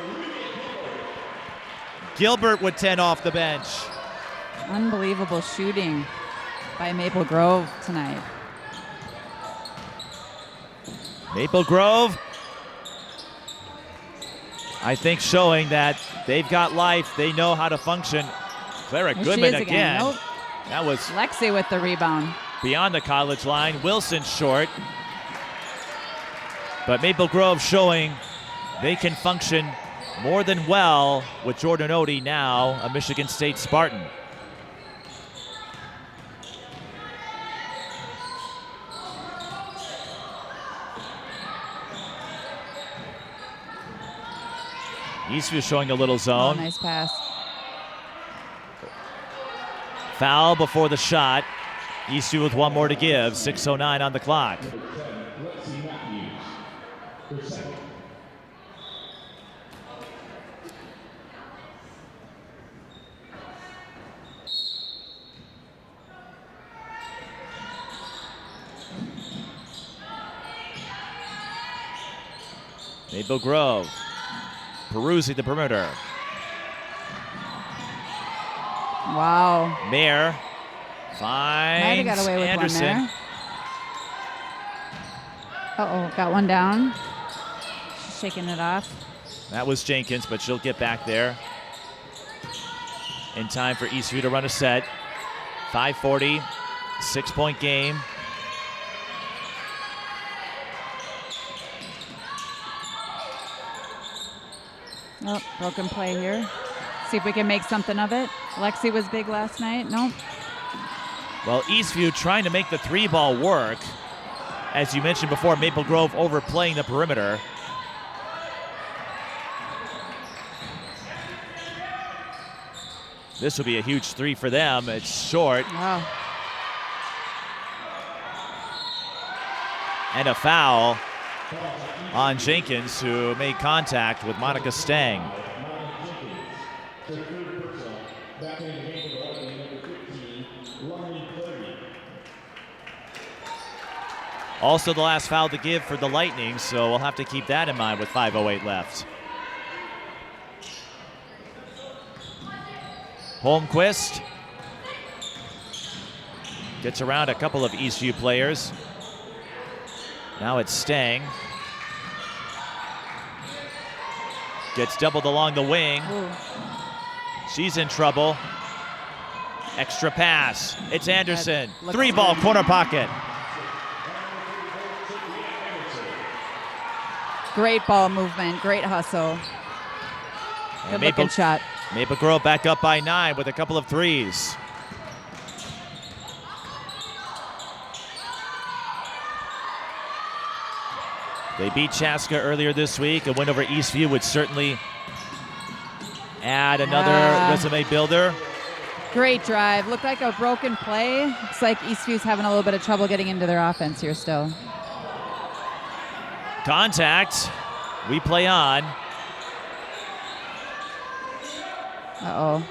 Gilbert with 10 off the bench. Unbelievable shooting by Maple Grove tonight. Maple Grove I think showing that they've got life, they know how to function. Clara There Goodman she is again. Nope. That was Lexi with the rebound. beyond the college line. Wilson short. But Maple Grove showing they can function more than well with Jordan Odie, now a Michigan State Spartan. Eastview showing a little Oh, zone. nice pass. Foul before the shot. Eastview with one more to give. 6:09 on the clock. Maple Grove. Peruzzi the perimeter. Wow. Mayer Might have finds got away with Anderson. one there. Uh-oh, got one down. She's shaking it off. That was Jenkins, but she'll get back there in time for Eastview to run a set. 5:40, 6-point game. Oh, broken play here. See if we can make something of it. Lexi was big last night. Nope. Well, Eastview trying to make the three ball work. As you mentioned before, Maple Grove overplaying the perimeter. This will be a huge three for them. It's short. Wow. And a foul on Jenkins, who made contact with Monica Stang. Also the last foul to give for the Lightning, so we'll have to keep that in mind with 5:08 left. Holmquist gets around a couple of Eastview players. Now it's Stang. Gets doubled along the wing. Ooh. She's in trouble. Extra pass. It's Anderson. That looks Three ball, good. corner pocket. Great ball movement. Great hustle. And Good looking shot. Maple Grove back up by 9 with a couple of threes. They beat Chaska earlier this week. A win over Eastview would certainly add another resume builder. Great drive. Looked like a broken play. Looks like Eastview's having a little bit of trouble getting into their offense here still. Contact. We play on. Uh-oh.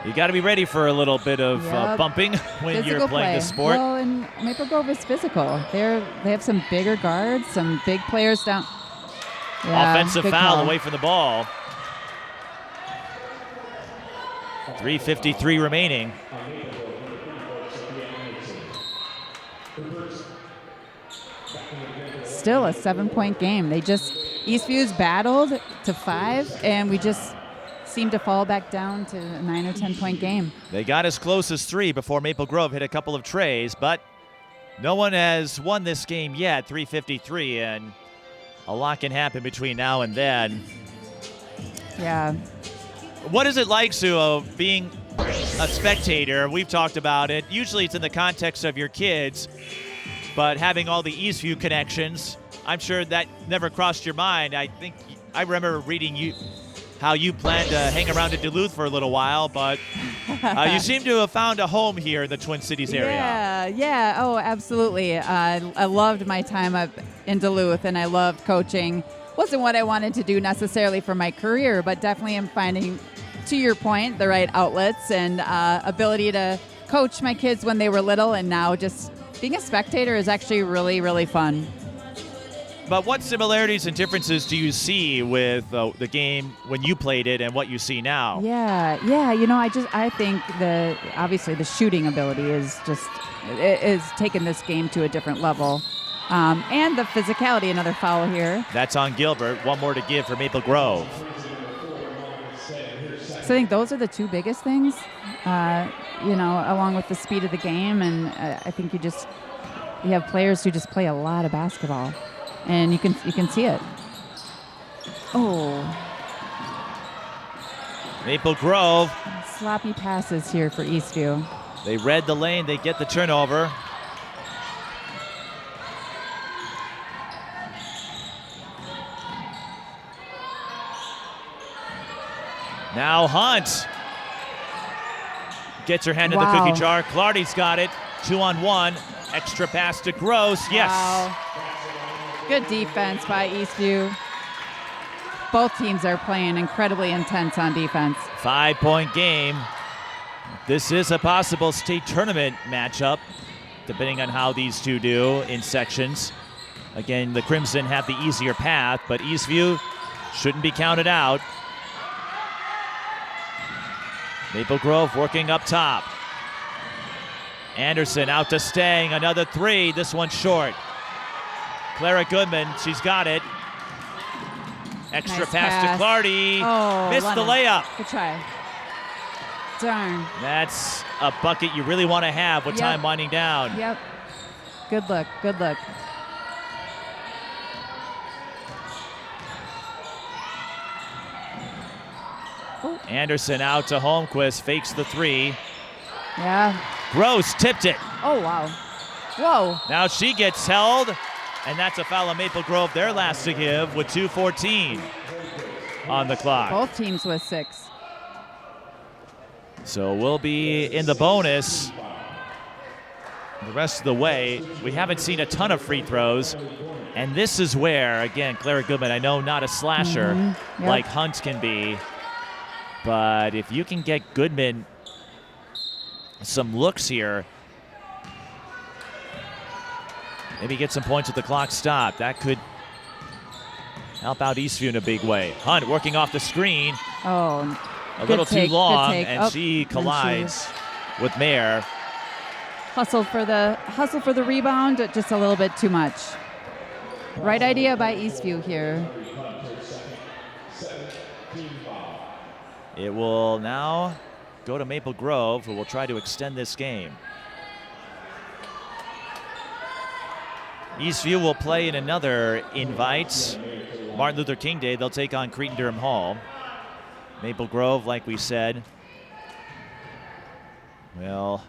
You got to be ready for a little bit of Yep. bumping when Physical you're playing play. the sport. Well, and Maple Grove is physical. They have some bigger guards, some big players down. Yeah, Offensive good foul call. away from the ball. 3:53 remaining. Still a 7-point game. Eastview's battled to 5, and we just seem to fall back down to a 9 or 10-point game. They got as close as 3 before Maple Grove hit a couple of trays, but no one has won this game yet. 3:53, and a lot can happen between now and then. Yeah. What is it like, Sue, being a spectator? We've talked about it. Usually it's in the context of your kids, but having all the Eastview connections, I'm sure that never crossed your mind. I remember reading how you plan to hang around in Duluth for a little while, but you seem to have found a home here in the Twin Cities area. Yeah. Oh, absolutely. I loved my time up in Duluth, and I loved coaching. Wasn't what I wanted to do necessarily for my career, but definitely am finding, to your point, the right outlets and ability to coach my kids when they were little, and now just being a spectator is actually really, really fun. But what similarities and differences do you see with the game when you played it and what you see now? Yeah. I think obviously the shooting ability is taking this game to a different level. And the physicality, another foul here. That's on Gilbert. One more to give for Maple Grove. So I think those are the two biggest things, along with the speed of the game. And I think you have players who just play a lot of basketball, and you can see it. Oh. Maple Grove. Sloppy passes here for Eastview. They read the lane. They get the turnover. Now Hunt gets her hand in the cookie jar. Clardy's got it. 2-on-1. Extra pass to Gross. Yes. Wow. Good defense by Eastview. Both teams are playing incredibly intense on defense. 5-point game. This is a possible state tournament matchup, depending on how these two do in sections. Again, the Crimson have the easier path, but Eastview shouldn't be counted out. Maple Grove working up top. Anderson out to Stang, another three, this one short. Clara Goodman, she's got it. Extra Nice pass to Clardy. Oh, Missed the layup. Good try. Darn. That's a bucket you really want to have with time winding down. Yep. Good look. Good look. Ooh. Anderson out to Holmquist, fakes the three. Yeah. Gross tipped it. Oh, wow. Whoa. Now she gets held, and that's a foul on Maple Grove. Their last to give with 2:14 on the clock. Both teams with 6. So we'll be in the bonus the rest of the way. We haven't seen a ton of free throws, and this is where, again, Clara Goodman, I know not a slasher like Hunt can be, but if you can get Goodman some looks here, maybe get some points with the clock stopped, that could help out Eastview in a big way. Hunt working off the screen. Oh, a little too long, and oh, she collides with Mayer. Hustle for the rebound, just a little bit too much. Right idea by Eastview here. It will now go to Maple Grove, who will try to extend this game. Eastview will play in another invite. Martin Luther King Day, they'll take on Cretin-Durham Hall. Maple Grove, like we said, will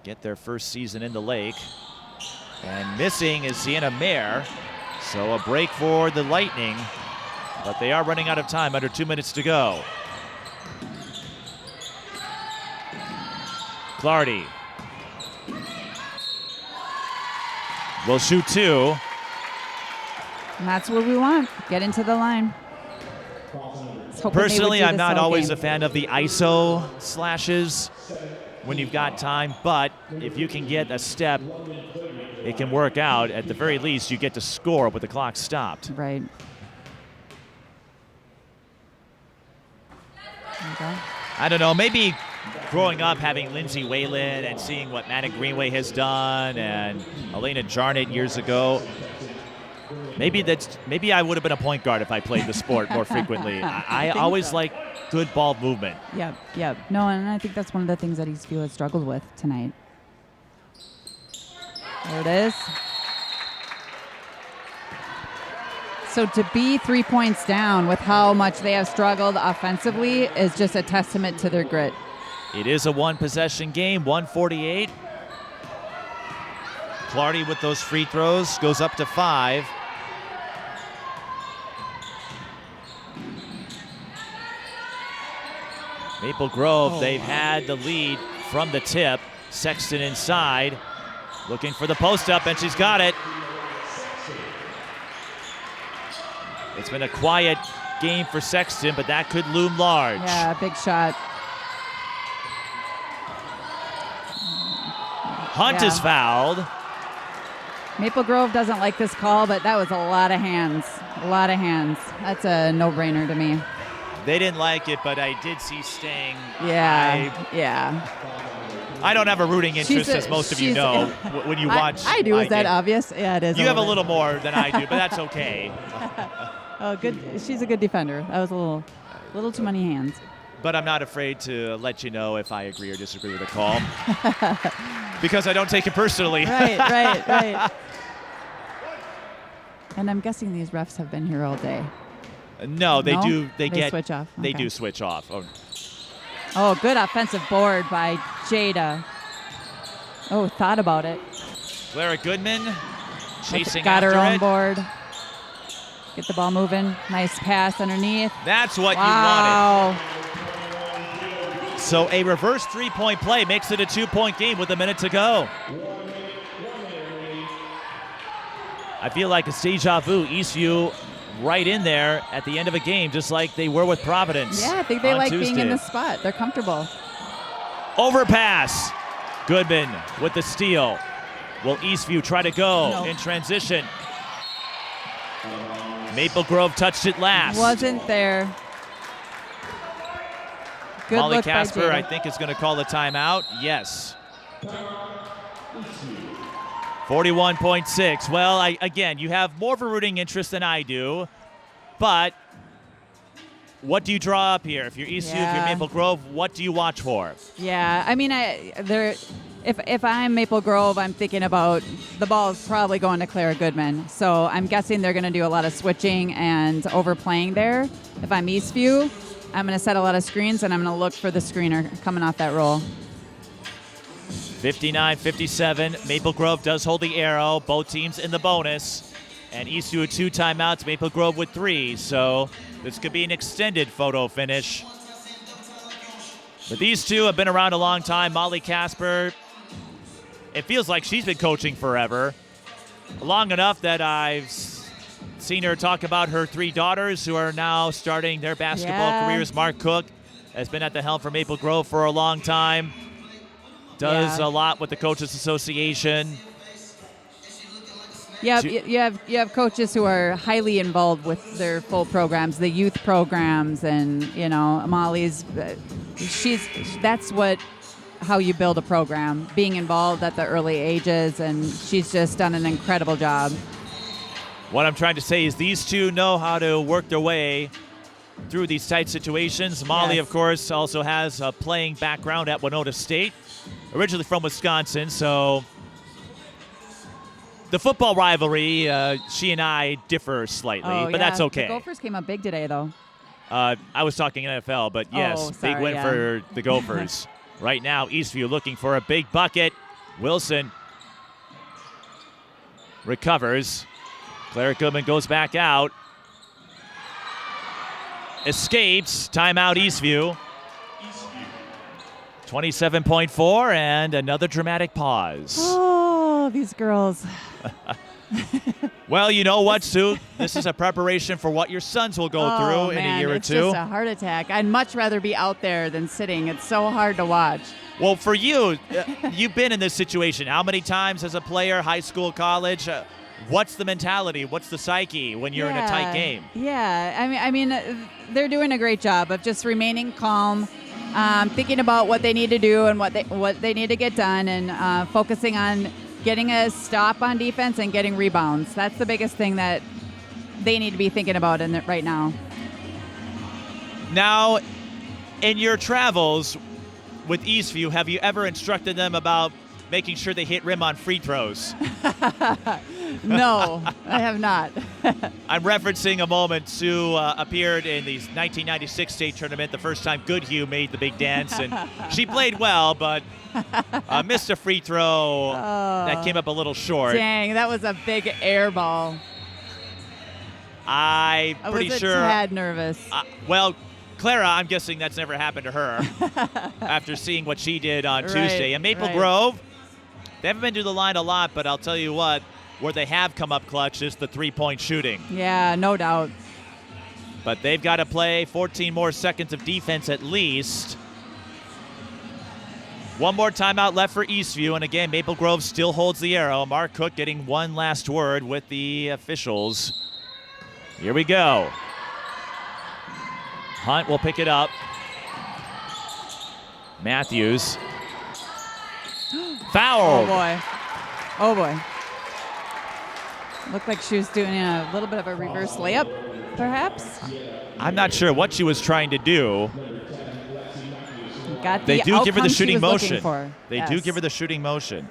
get their first season in the lake. And missing is Sienna Mayer. So a break for the Lightning, but they are running out of time, under 2 minutes to go. Clardy will shoot 2. And that's what we want. Get into the line. Personally, I'm not always a fan of the ISO slashes when you've got time, but if you can get a step, it can work out. At the very least, you get to score with the clock stopped. Right. Okay. I don't know, maybe growing up having Lindsay Whalen and seeing what Maddie Greenway has done and Elena Jarnett years ago, maybe I would have been a point guard if I played the sport more frequently. I always like good ball movement. Yep. No, and I think that's one of the things that Eastview has struggled with tonight. There it is. So to be 3 points down with how much they have struggled offensively is just a testament to their grit. It is a one-possession game, 148. Clardy with those free throws goes up to 5. Maple Grove, they've had the lead from the tip. Sexton inside, looking for the post-up, and she's got it. It's been a quiet game for Sexton, but that could loom large. Yeah, big shot. Hunt is fouled. Maple Grove doesn't like this call, but that was a lot of hands. A lot of hands. That's a no-brainer to me. They didn't like it, but I did see Stang. Yeah. I don't have a rooting interest, as most of you know, when you watch. I do. Is that game. obvious? Yeah, it is. You have a little more than I do, but that's okay. Oh, good. She's a good defender. That was a little too many hands. But I'm not afraid to let you know if I agree or disagree with a call, because I don't take it personally. Right. And I'm guessing these refs have been here all day. No, they do. They switch off. They Okay. do switch off. Oh, good offensive board by Jayda. Oh, thought about it. Clara Goodman chasing Got after her own it. board. Get the ball moving. Nice pass underneath. That's what Wow. you wanted. So a reverse three-point play makes it a 2-point game with a minute to go. I feel like it's deja vu. Eastview right in there at the end of a game, just like they were with Providence. Yeah, I think they on like Tuesday. being in the spot. They're comfortable. Overpass. Goodman with the steal. Will Eastview try to go No. in transition? Maple Grove touched it last. Wasn't there. Good Molly look Casper, by I Jayda. think, is going to call the timeout. Yes. 41.6. Well, again, you have more of a rooting interest than I do, but what do you draw up here? If you're Eastview, if you're Yeah. Maple Grove, what do you watch for? Yeah, I mean, if I'm Maple Grove, I'm thinking about the ball is probably going to Clara Goodman. So I'm guessing they're going to do a lot of switching and overplaying there. If I'm Eastview, I'm going to set a lot of screens, and I'm going to look for the screener coming off that roll. 59-57. Maple Grove does hold the arrow. Both teams in the bonus. And Eastview with 2 timeouts, Maple Grove with 3. So this could be an extended photo finish. But these two have been around a long time. Molly Casper, it feels like she's been coaching forever. Long enough that I've seen her talk about her 3 daughters who are now starting their basketball Yeah. careers. Mark Cook has been at the helm for Maple Grove for a long time. Does Yeah. a lot with the Coaches Association. Yeah, you have coaches who are highly involved with their full programs, the youth programs, and Molly's. That's how you build a program, being involved at the early ages, and she's just done an incredible job. What I'm trying to say is these two know how to work their way through these tight situations. Molly, Yes. of course, also has a playing background at Winona State, originally from Wisconsin, so the football rivalry, she and I differ slightly, but that's okay. The Gophers came up big today, though. I was talking NFL, but yes, sorry, big win yeah. for the Gophers. Right now, Eastview looking for a big bucket. Wilson recovers. Clara Goodman goes back out. Escapes. Timeout, Eastview. 27.4 and another dramatic pause. Oh, these girls. Well, you know what, Sue? This is a preparation for what your sons will go through in a year or it's two. just a heart attack. I'd much rather be out there than sitting. It's so hard to watch. Well, for you, you've been in this situation. How many times as a player, high school, college? What's the mentality? What's the psyche when you're in a tight game? Yeah, I mean, they're doing a great job of just remaining calm, thinking about what they need to do and what they need to get done, and focusing on getting a stop on defense and getting rebounds. That's the biggest thing that they need to be thinking about right now. Now, in your travels with Eastview, have you ever instructed them about making sure they hit rim on free throws? No, I have not. I'm referencing a moment Sue appeared in the 1996 state tournament, the first time Goodhue made the big dance, and she played well, but missed a free throw that came up a little short. Dang, that was a big air ball. I'm I pretty was a sure. tad nervous. Well, Clara, I'm guessing that's never happened to her after seeing what she did on Tuesday. And Maple Grove, they haven't been to the line a lot, but I'll tell you what, where they have come up clutch is the three-point shooting. Yeah, no doubt. But they've got to play 14 more seconds of defense at least. One more timeout left for Eastview, and again, Maple Grove still holds the arrow. Mark Cook getting one last word with the officials. Here we go. Hunt will pick it up. Matthews Foul. Oh, boy. Oh, boy. Looked like she was doing a little bit of a reverse layup, perhaps. I'm not sure what she was trying to do. Got the They do give her the outcome she shooting was looking motion. for. They do give her the shooting motion.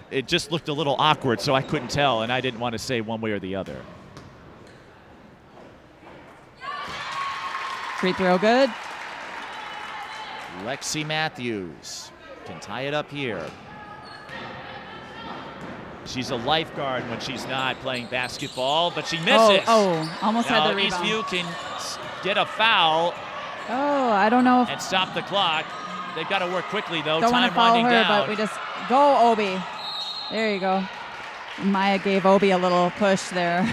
It just looked a little awkward, so I couldn't tell, and I didn't want to say one way or the other. Free throw good. Lexi Matthews can tie it up here. She's a lifeguard when she's not playing basketball, but she misses. Almost now had the rebound. Eastview can get a foul Oh, I don't know if and stop the clock. They've got to work quickly, though. don't want Time to foul winding her, down. but we just go Obi. There you go. Maya gave Obi a little push there.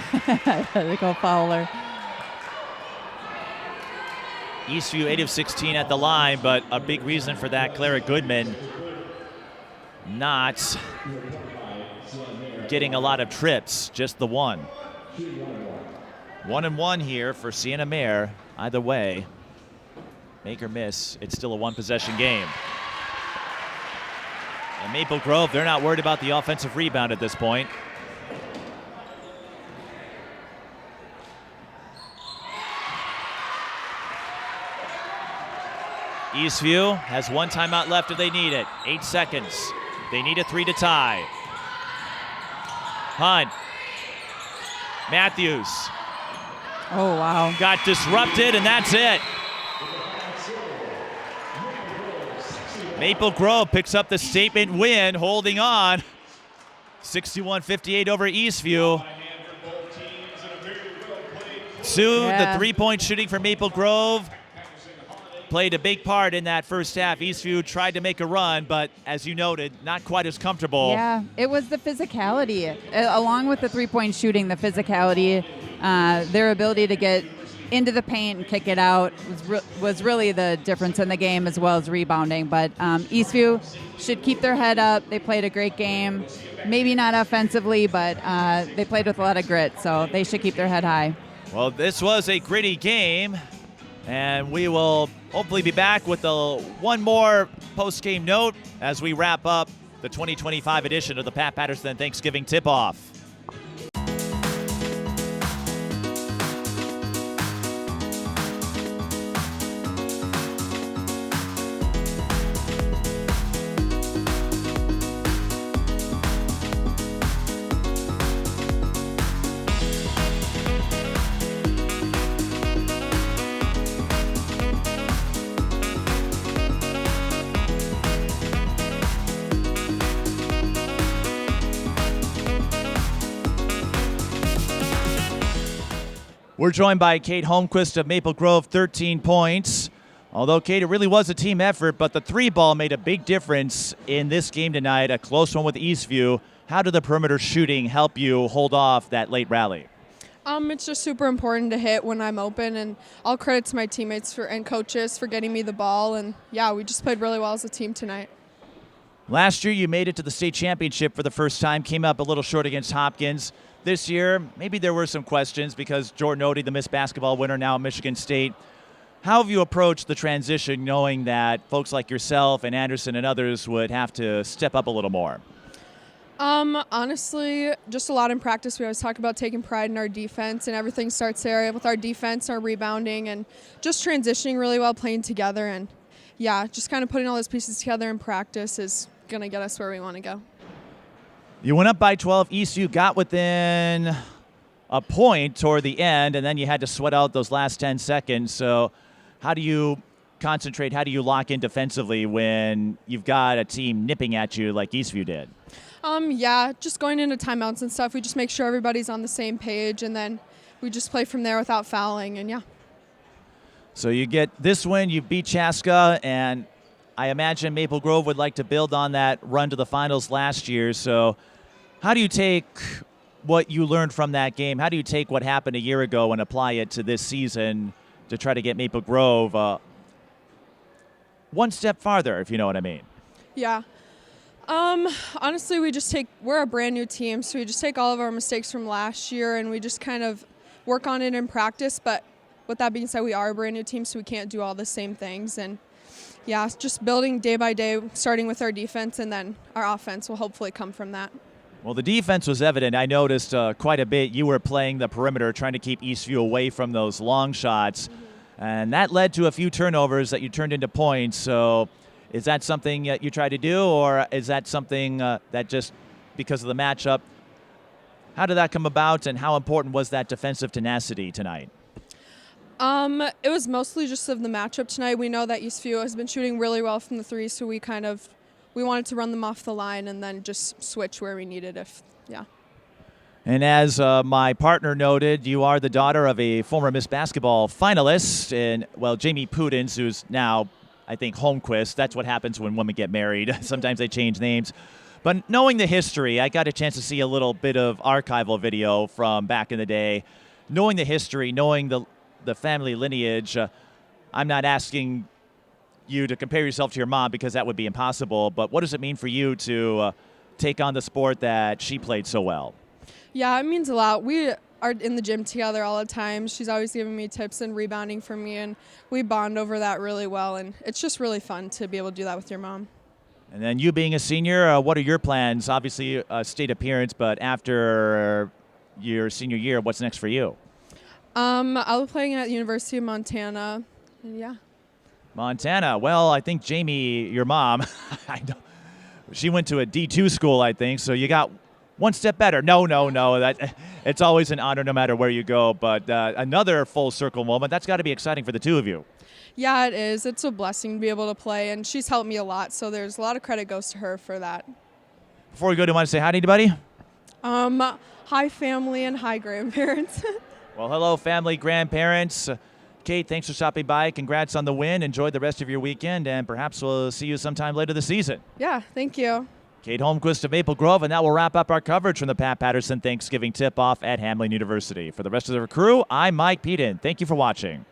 They go foul her. Eastview 8 of 16 at the line, but a big reason for that, Clara Goodman not getting a lot of trips, just the one. 1-1 here for Sienna Mare. Either way, make or miss, it's still a one-possession game. And Maple Grove, they're not worried about the offensive rebound at this point. Eastview has one timeout left if they need it. 8 seconds. They need a 3 to tie. Hunt. Matthews Oh, wow. got disrupted, and that's it. Maple Grove picks up the statement win, holding on. 61-58 over Eastview. Sue, the three-point shooting for Maple Grove, played a big part in that first half. Eastview tried to make a run, but as you noted, not quite as comfortable. Yeah, it was the physicality. Along with the three-point shooting, the physicality, their ability to get into the paint and kick it out was really the difference in the game, as well as rebounding. But Eastview should keep their head up. They played a great game. Maybe not offensively, but they played with a lot of grit, so they should keep their head high. Well, this was a gritty game, and we will hopefully be back with one more post-game note as we wrap up the 2025 edition of the Pat Patterson Thanksgiving Tip-Off. We're joined by Kate Holmquist of Maple Grove, 13 points. Although, Kate, it really was a team effort, but the three ball made a big difference in this game tonight, a close one with Eastview. How did the perimeter shooting help you hold off that late rally? It's just super important to hit when I'm open, and all credit to my teammates and coaches for getting me the ball. And, yeah, we just played really well as a team tonight. Last year, you made it to the state championship for the first time, came up a little short against Hopkins. This year, maybe there were some questions because Jordan Odie, the Miss Basketball winner now at Michigan State. How have you approached the transition knowing that folks like yourself and Anderson and others would have to step up a little more? Honestly, just a lot in practice. We always talk about taking pride in our defense, and everything starts there with our defense, our rebounding, and just transitioning really well, playing together. And, yeah, just kind of putting all those pieces together in practice is going to get us where we want to go. You went up by 12. Eastview got within a point toward the end, and then you had to sweat out those last 10 seconds. So how do you concentrate? How do you lock in defensively when you've got a team nipping at you like Eastview did? Yeah, just going into timeouts and stuff, we just make sure everybody's on the same page, and then we just play from there without fouling, and yeah. So you get this win, you beat Chaska, and I imagine Maple Grove would like to build on that run to the finals last year. So how do you take what you learned from that game? How do you take what happened a year ago and apply it to this season to try to get Maple Grove one step farther, if you know what I mean? Yeah. Honestly, we're a brand new team, so we just take all of our mistakes from last year and we just kind of work on it in practice. But with that being said, we are a brand new team, so we can't do all the same things. And yeah, just building day by day, starting with our defense, and then our offense will hopefully come from that. Well, the defense was evident. I noticed quite a bit. You were playing the perimeter, trying to keep Eastview away from those long shots. And that led to a few turnovers that you turned into points. So is that something that you try to do, or is that something that just because of the matchup? How did that come about, and how important was that defensive tenacity tonight? It was mostly just of the matchup tonight. We know that Eastview has been shooting really well from the three, so we wanted to run them off the line and then just switch where we needed yeah. And as my partner noted, you are the daughter of a former Miss Basketball finalist, and, well, Jamie Peden, who's now, I think, Holmquist. That's what happens when women get married. Sometimes they change names. But knowing the history, I got a chance to see a little bit of archival video from back in the day. Knowing the history, knowing the family lineage, I'm not asking you to compare yourself to your mom because that would be impossible, but what does it mean for you to take on the sport that she played so well? Yeah, it means a lot. We are in the gym together all the time. She's always giving me tips and rebounding for me, and we bond over that really well, and it's just really fun to be able to do that with your mom. And then you being a senior, what are your plans? Obviously a state appearance, but after your senior year, what's next for you? I'll be playing at the University of Montana, and yeah. Montana. Well, I think Jamie, your mom, she went to a D2 school, I think, so you got one step better. No. It's always an honor no matter where you go, but another full circle moment. That's got to be exciting for the two of you. Yeah, it is. It's a blessing to be able to play, and she's helped me a lot, so there's a lot of credit goes to her for that. Before we go, do you want to say hi to anybody? Hi, family, and hi, grandparents. Well, hello, family, grandparents. Kate, thanks for stopping by. Congrats on the win. Enjoy the rest of your weekend, and perhaps we'll see you sometime later this season. Yeah, thank you. Kate Holmquist of Maple Grove, and that will wrap up our coverage from the Pat Patterson Thanksgiving Tip-Off at Hamline University. For the rest of the crew, I'm Mike Peden. Thank you for watching.